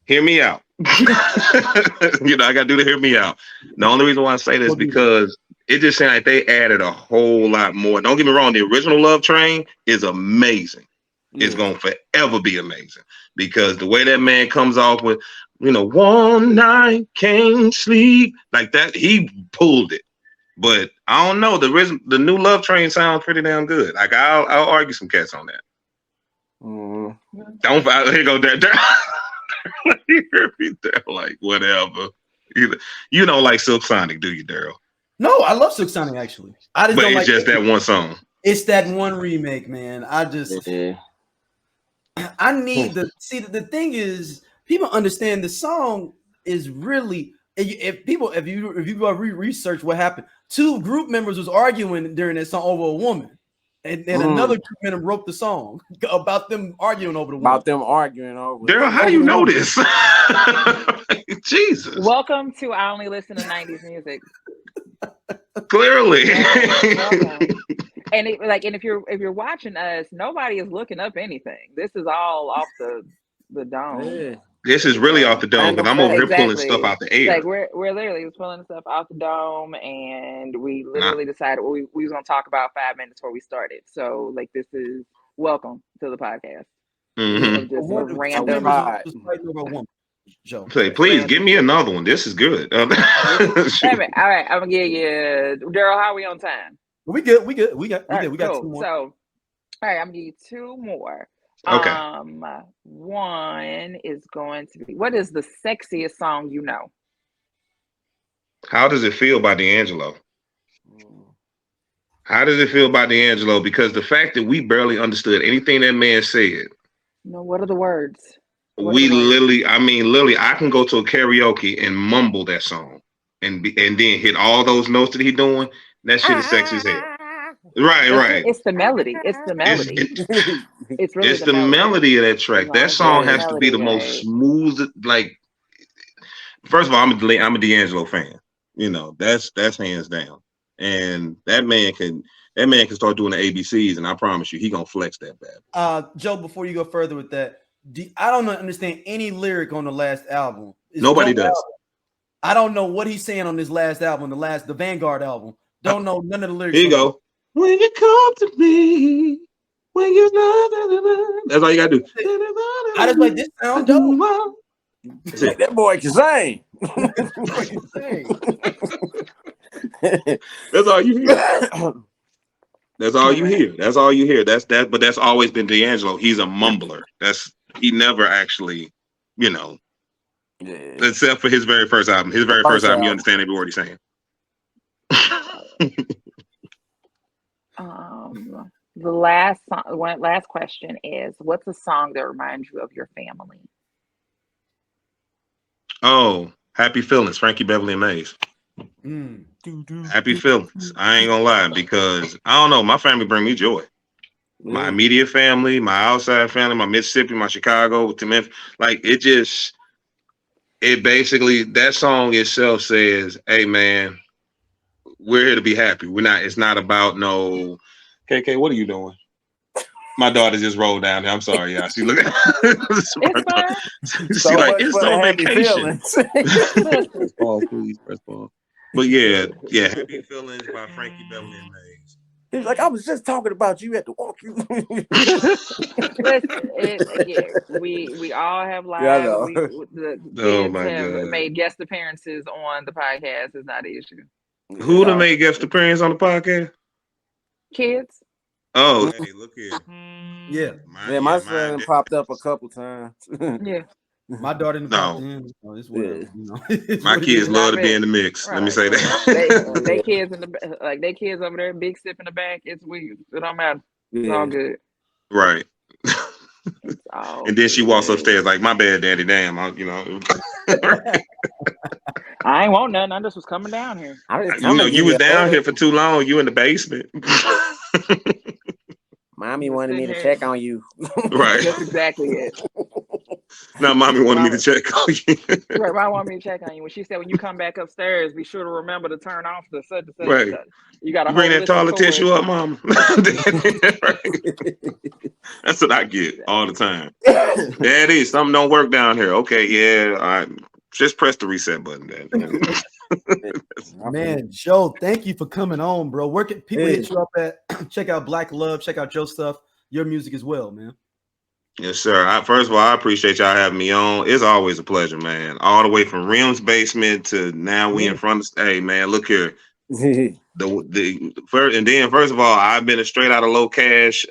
S4: Hear me out. I gotta do to hear me out. The only reason why I say this is because it just seemed like they added a whole lot more. Don't get me wrong, the original Love Train is amazing. It's gonna forever be amazing because the way that man comes off with, one night can't sleep like that, he pulled it. But I don't know, the new Love Train sounds pretty damn good. Like I'll argue some cats on that. Don't here go there. They're like, whatever. You don't like Silk Sonic, do you, Daryl?
S3: No, I love Silk Sonic actually. I just
S4: But
S3: don't
S4: it's
S3: like
S4: just that one song.
S3: It's that one remake, man. I need the thing is people understand the song is really if you go research what happened, 2 group members was arguing during that song over a woman. And another group member wrote the song about them arguing over the woman.
S4: Daryl, how do you know this? Jesus.
S6: Welcome to I Only Listen to 90s Music.
S4: Clearly.
S6: And if you're watching us, nobody is looking up anything. This is all off the dome.
S5: Yeah.
S4: This is really off the dome because I'm over here pulling stuff out the air.
S6: Like we're literally pulling stuff out the dome, and we literally decided we was gonna talk about 5 minutes before we started. So like this is welcome to the podcast.
S4: Mm-hmm.
S6: Just a random
S4: Joe. Say, please give me another one. This is good.
S6: All right, I'm gonna give you Daryl. How are we on time?
S3: We good. We got
S6: cool.
S3: 2 more.
S6: So, all right, I'm gonna give you 2 more.
S4: Okay.
S6: One is going to be, what is the sexiest song you know?
S4: How Does It Feel by D'Angelo? How does it feel by D'Angelo? Because the fact that we barely understood anything that man said.
S6: No, what are the words?
S4: Literally, I can go to a karaoke and mumble that song and then hit all those notes that he's doing. That shit is sexy as hell. Right.
S6: It's the melody. It's really
S4: the melody of that track. That song has to be the most smooth. Like, first of all, I'm a D'Angelo fan. You know, that's hands down. And that man can start doing the ABCs, and I promise you, he gonna flex that bad.
S3: Joe, before you go further with that, I don't understand any lyric on the last album.
S4: Nobody does.
S3: Album. I don't know what he's saying on this last album, the Vanguard album. Don't know none of the lyrics.
S4: Here you go. When you come to me, when you that's all you gotta do.
S3: How does this sound, Joe?
S5: That boy can sing.
S4: That's all you hear. That's all you hear. But that's always been D'Angelo. He's a mumbler. He never actually, except for his very first album. His very first album, you understand every word he's saying.
S6: The last question is, what's a song that reminds you of your family?
S4: Oh, Happy Feelings, Frankie Beverly and Maze. Happy Feelings. I ain't gonna lie, because I don't know, my family bring me joy. My immediate family, my outside family, my Mississippi, my Chicago, to Memphis. Like it basically, that song itself says, hey man, we're here to be happy. It's not about no KK, what are you doing? My daughter just rolled down there. I'm sorry, y'all. She look at it's on vacation. Press pause, please. Press pause. But yeah, Happy Feelings by Frankie Beverly and Maze.
S5: He's like, I was just talking about you at the walk.
S6: We all have lives.
S5: Yeah,
S6: the kids have made guest appearances on the podcast. It's not an issue.
S4: Who done made guest appearance on the podcast?
S6: Kids.
S4: Oh, hey, look here.
S5: Yeah. My son popped up a couple times.
S6: Yeah.
S3: My daughter didn't pop in.
S4: My kids love to be in the mix. Right. Let me say that.
S6: they kids they kids over there, big sip in the back. It's weird. It don't matter. It's all good.
S4: Right. And then she walks upstairs like, my bad, daddy. Damn, I
S6: ain't want nothing. I just was coming down here.
S4: You was down here for too long. You in the basement.
S5: Mommy wanted me to check on you.
S4: Right.
S6: That's exactly it.
S4: Now, mommy wanted me to check on you.
S6: Right, mom wanted me to check on you. When she said, when you come back upstairs, be sure to remember to turn off the such and such.
S4: Right.
S6: You got to
S4: bring that toilet tissue up, mama. That's what I get all the time. Daddy, something don't work down here. Okay, yeah, I just press the reset button, Daddy.
S3: Man, Joe, thank you for coming on, bro. Where can people hit you up at? Check out BLACLUVE, check out Joe's stuff, your music as well, man.
S4: Yes, sir. First of all, I appreciate y'all having me on. It's always a pleasure, man. All the way from Rim's basement to now we in front of. Hey, man, look here. First of all, I've been a straight out of low cash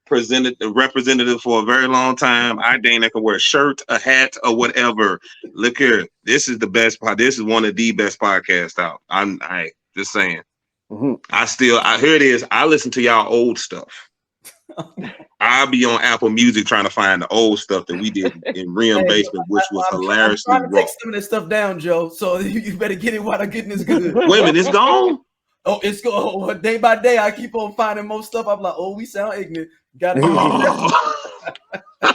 S4: representative for a very long time. I dang, I can wear a shirt, a hat, or whatever. Look here, this is the best part. This is one of the best podcasts out. I just saying. Mm-hmm. Here it is. I listen to y'all old stuff. I'll be on Apple Music trying to find the old stuff that we did in Rim Basement, which was hilariously
S3: I'm trying to take some of this stuff down, Joe. So you better get it while I'm getting this good.
S4: Wait a minute, it's gone.
S3: Oh, it's going day by day. I keep on finding more stuff. I'm like, we sound ignorant. Got to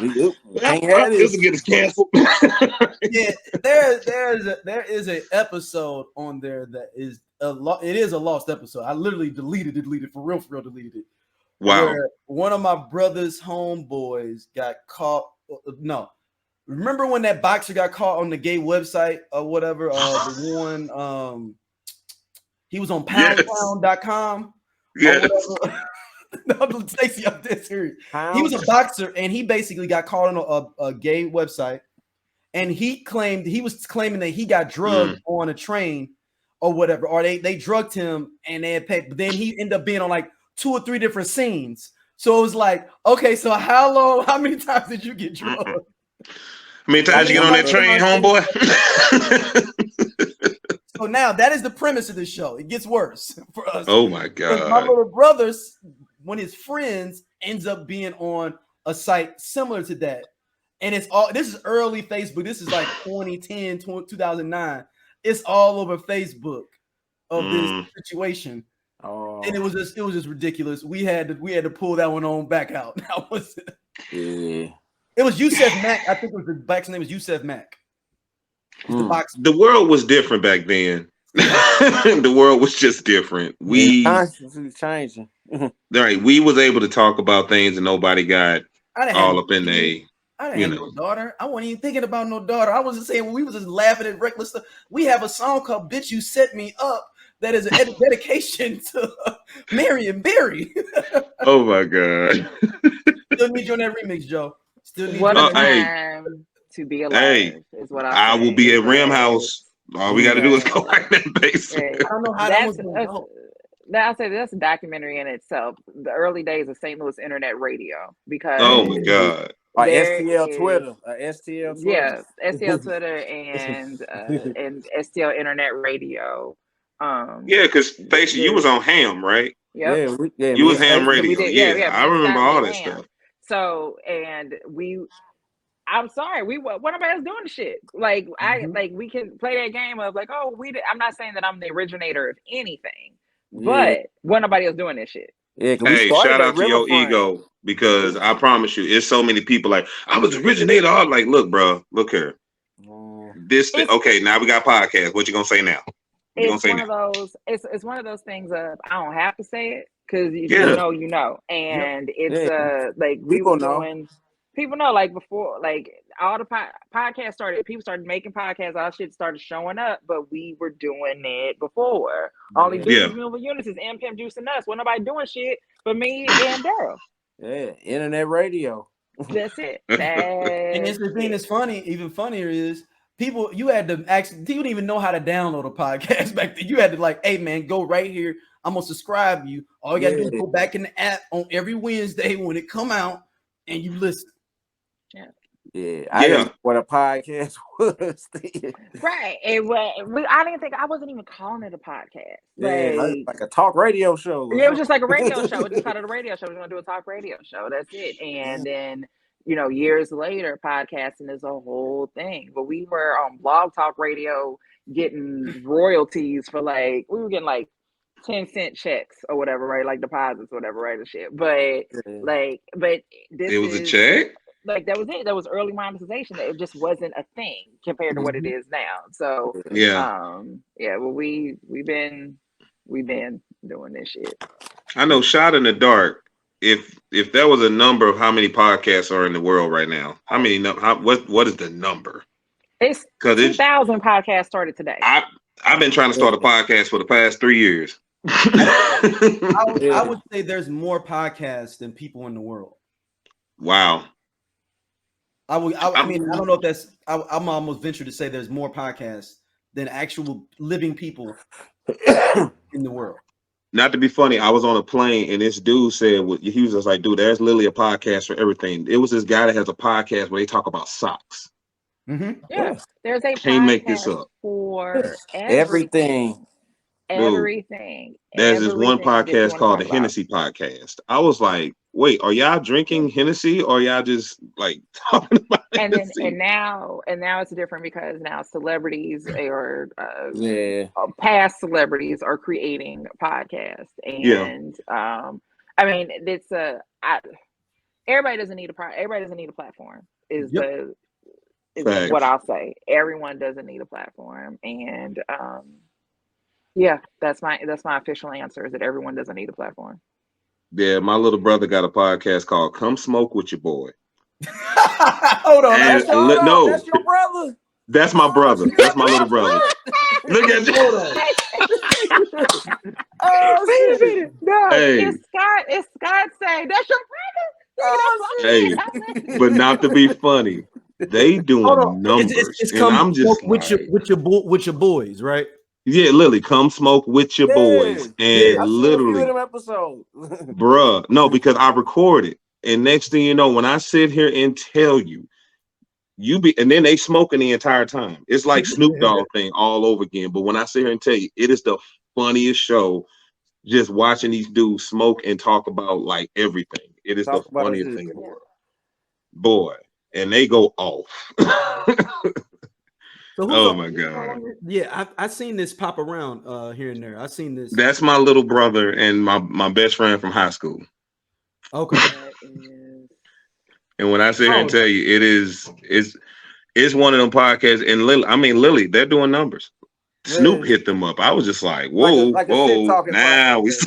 S4: this will get us canceled.
S3: Yeah, there is an episode on there that is it is a lost episode. I literally deleted it for real, deleted it.
S4: Wow.
S3: Where one of my brother's homeboys got caught. No. Remember when that boxer got caught on the gay website or whatever? The one he was on poundtown.com.
S4: Yes.
S3: No, Stacey, I'm dead serious. He was a boxer and he basically got caught on a gay website, and he was claiming that he got drugged on a train or whatever, or they drugged him and they had paid, but then he ended up being on like 2 or 3 different scenes. So it was like, okay, so how many times did you get drugged?
S4: How many times you get on that train, homeboy?
S3: So now that is the premise of this show. It gets worse for us.
S4: Oh my God.
S3: My little brother's, when his friends ends up being on a site similar to that. And this is early Facebook. This is like 2010, 2009. It's all over Facebook of this situation. Oh. And it was just ridiculous. We had to pull that one on back out. That was it was Yusef Mack. I think the back's name was Yusef Mack.
S4: The world was different back then. The world was just different. We
S5: constantly changing.
S4: Right. We was able to talk about things and nobody got all up in the.
S3: I didn't have no daughter. I wasn't even thinking about no daughter. I was just saying we was just laughing at reckless stuff. We have a song called "Bitch You Set Me Up" that is a dedication to Marion Barry.
S4: Oh my God!
S3: Still need you on that remix, Joe. Still need
S6: what
S3: you
S6: a time to be alive is what
S4: I will be at Rim House. All we got to do is go like that basement.
S3: I don't know how that was going to go.
S6: I'll say that's a documentary in itself. The early days of St. Louis internet radio, because
S4: oh my God,
S5: like STL Twitter, STL Twitter,
S6: yes, STL Twitter and STL internet radio.
S4: Yeah, because Stacey, you was on Ham, right?
S6: Yep.
S5: Yeah,
S4: you was Ham radio. Yeah, I remember all that stuff.
S6: So, and I'm sorry, what nobody else doing the shit. Like we can play that game of like, I'm not saying that I'm the originator of anything, but what nobody else doing this shit.
S5: Yeah,
S4: hey, shout out to your ego, because I promise you, it's so many people like I was the originator. I'm like, look, bro, look here. This thing, okay, now we got podcasts. What you gonna say now?
S6: It's one of those things of I don't have to say it because you know, and it's like people know like before, like all the podcasts started, people started making podcasts, all shit started showing up, but we were doing it before. All these moving units is M Pimp juicing us. Well, nobody doing shit but me and Daryl.
S5: Yeah, internet radio.
S6: That's it.
S3: And it's the thing that's funny, even funnier is you had to actually, you didn't even know how to download a podcast back then. You had to like, hey man, go right here. I'm gonna subscribe you. All you gotta do is go back in the app on every Wednesday when it come out and you listen.
S5: I didn't know what a podcast was.
S6: Right. I didn't think, I wasn't even calling it a podcast.
S5: Like a talk radio show.
S6: Yeah, it was just like a radio show. It just called it a radio show. We're gonna do a talk radio show. That's it. And then years later, podcasting is a whole thing. But we were on Blog Talk Radio getting royalties for we were getting like 10-cent checks or whatever, right? Like deposits, whatever, right? And shit. But this
S4: it was a check.
S6: Like that was it. That was early monetization. It just wasn't a thing compared to what it is now. So well, we've been doing this shit.
S4: I know. Shot in the dark. If there was a number of how many podcasts are in the world right now, how many? What is the number?
S6: It's 2,000 podcasts started today.
S4: I've been trying to start a podcast for the past 3 years.
S3: I would say there's more podcasts than people in the world.
S4: Wow.
S3: I mean, I don't know if that's. I'm almost venture to say there's more podcasts than actual living people in the world.
S4: not to be funny, I was on a plane and this dude said, he was just like, dude, there's literally a podcast for everything. It was this guy that has a podcast where they talk about socks.
S3: Mm-hmm.
S6: Yeah, there's a
S4: Can't make this
S6: podcast
S4: up.
S6: for
S5: Everything.
S6: everything.
S4: There's this one
S6: Everything that you
S4: podcast
S6: want to
S4: called
S6: talk
S4: the
S6: about.
S4: Hennessy Podcast. I was like, wait, are y'all drinking Hennessy or y'all just like talking about Hennessy?
S6: And now it's different because now celebrities or
S5: Yeah.
S6: past celebrities are creating podcasts, and I mean it's everybody doesn't need a platform. Is what I'll say. Everyone doesn't need a platform, and yeah, that's my official answer, is that everyone doesn't need a platform.
S4: Yeah, my little brother got a podcast called Come Smoke With Your Boy.
S3: Hold on.
S5: That's your brother.
S4: That's my brother. That's my little brother. Look at you.
S5: Oh, shit.
S6: No,
S4: Hey.
S6: it's Scott saying, that's your brother.
S4: Hey, but not to be funny, they doing numbers.
S3: It's
S4: and
S3: come
S4: I'm just
S3: with your boys, right?
S4: Yeah, Lily, come smoke with your boys. And literally,
S5: them episodes.
S4: bruh, no, because I record it. And next thing you know, when I sit here and tell you, and then they smoking the entire time. It's like Snoop Dogg thing all over again. But when I sit here and tell you, it is the funniest show, just watching these dudes smoke and talk about like everything. It is the funniest thing in the world. Boy, and they go off. Oh my God.
S9: Yeah, I've seen this pop around here and there. I've seen this.
S4: That's my little brother and my best friend from high school.
S9: Okay.
S4: And when I sit here and tell you, it's one of them podcasts. And Lily, they're doing numbers. Snoop hit them up. I was just like, whoa, whoa. Now we. It's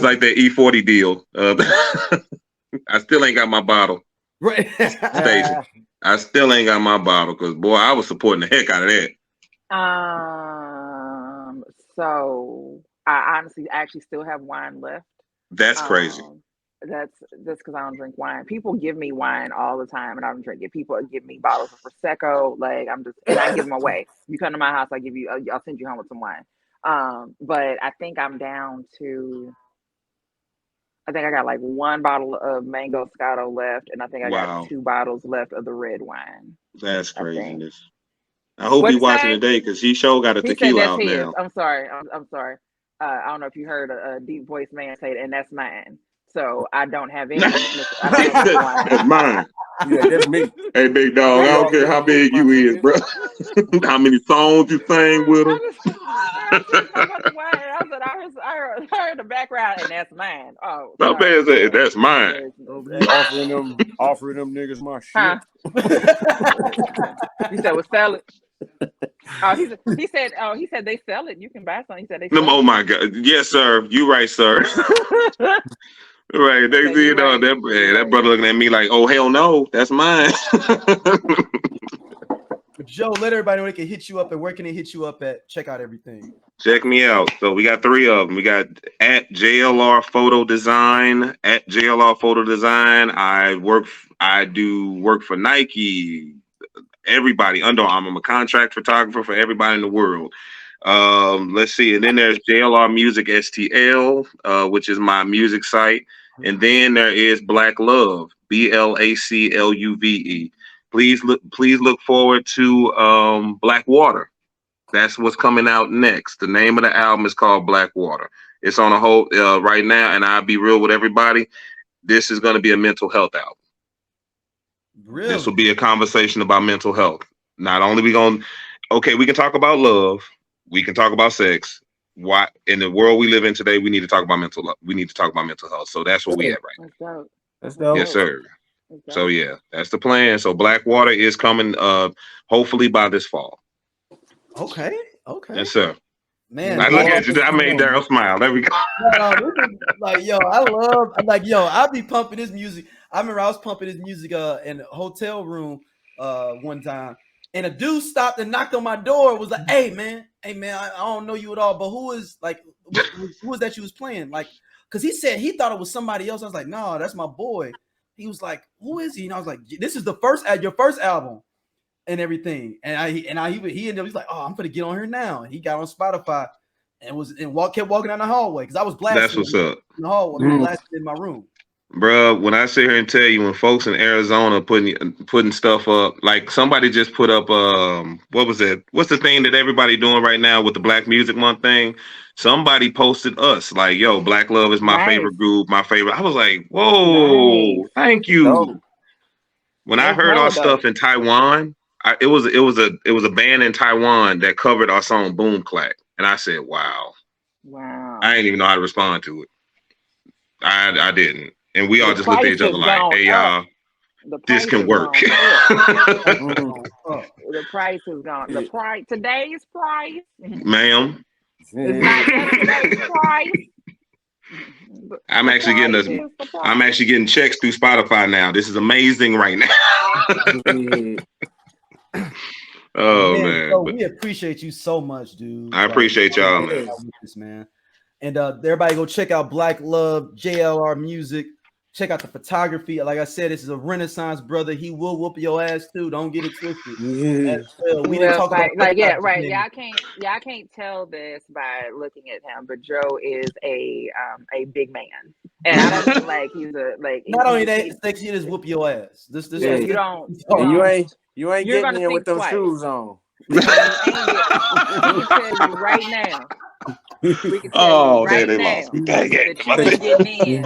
S4: like that E40 deal. I still ain't got my bottle.
S3: Right.
S4: Station. I still ain't got my bottle because boy, I was supporting the heck out of that.
S6: So I honestly actually still have wine left.
S4: That's crazy.
S6: That's because I don't drink wine. People give me wine all the time, and I don't drink it. People give me bottles of Prosecco. Like and I give them away. You come to my house, I'll send you home with some wine. But I think I'm down to. I think I got like one bottle of Mango Scotto left, and I think I got 2 bottles left of the red wine.
S4: That's craziness. I hope he's watching today because he sure got a tequila out now.
S6: I'm sorry. I don't know if you heard a deep voice man say it, and that's mine. So I don't have any.
S4: That's mine.
S5: Yeah, that's me.
S4: Hey, big dog, I don't care how big you is, bro. How many songs you sang with him.
S6: I heard the background, and that's mine. Oh,
S4: my man said that's mine.
S5: Offering them niggas my
S6: shit.
S5: He
S6: said, "Was sell it." He said they sell it. You can buy something. He said they.
S4: Oh my God! Yes, sir. You right, sir. Right. That brother looking at me like, oh hell no, that's mine.
S3: Joe, let everybody know they can hit you up, and where can they hit you up at? Check out everything.
S4: Check me out. So we got 3 of them. We got at JLR Photo Design. At JLR Photo Design. I do work for Nike. Everybody, Under Armour. I'm a contract photographer for everybody in the world. Let's see. And then there's JLR Music STL, which is my music site. And then there is BLACLUVE, BLACLUVE. Please look forward to Black Water. That's what's coming out next. The name of the album is called Black Water. It's on a whole right now, and I'll be real with everybody. This is going to be a mental health album.
S3: Really?
S4: This will be a conversation about mental health. Not only we can talk about love, we can talk about sex. Why in the world we live in today, we need to talk about mental health. So that's where we at right now.
S5: That's dope.
S4: Yes, sir. So yeah, that's the plan. So Black Water is coming hopefully by this fall.
S3: Okay.
S4: Yes, sir.
S3: Man,
S4: I look at you. I made Daryl smile. There we go.
S3: I'll be pumping this music. I remember I was pumping this music in a hotel room one time, and a dude stopped and knocked on my door. Was like, hey man, I don't know you at all, but who is that you was playing? Like, because he said he thought it was somebody else. I was like, no, that's my boy. He was like, who is he? And I was like, this is your first album and everything. And he ended up, he's like, oh, I'm gonna get on here now. And he got on Spotify. kept walking down the hallway because I was blasting.
S4: That's what's up.
S3: In the hallway, blasting in my room.
S4: Bro, when I sit here and tell you, when folks in Arizona putting stuff up, like somebody just put up what was it? What's the thing that everybody doing right now with the Black Music Month thing? Somebody posted us like, "Yo, BLACLUVE is my favorite group, my favorite." I was like, "Whoa, thank you."
S5: Dope.
S4: When I heard our stuff in Taiwan, it was a band in Taiwan that covered our song "Boom Clack," and I said, "Wow." I didn't even know how to respond to it. I didn't. And we all just looked at each other like, "Hey, y'all, this can work."
S10: The price is gone. The price, today's price,
S4: ma'am.
S10: It's not yesterday's price.
S4: I'm actually getting checks through Spotify now. This is amazing right now. Man.
S3: So we appreciate you so much, dude.
S4: I appreciate y'all,
S3: man. And everybody go check out BLACLUVE, JLR Music. Check out the photography. Like I said, this is a Renaissance brother. He will whoop your ass too. Don't get it twisted. We didn't talk about
S10: right. Y'all can't tell this by looking at him, but Joe is a big man, and I don't mean like he's a like.
S3: Not only that, it's like he just whoop your ass. This
S10: you ain't
S5: getting in with them shoes on.
S10: We can tell you right now. We can tell you right now that you ain't getting in.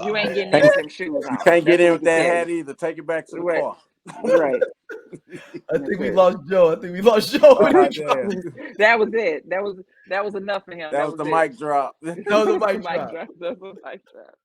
S10: You ain't getting in with them shoes on.
S5: You can't get in with that hat either. Take it back to the car.
S10: Right.
S3: I think we lost Joe. That
S10: was it. That was enough for him.
S5: That was the mic drop.
S3: That was the mic drop.
S10: That was the mic drop.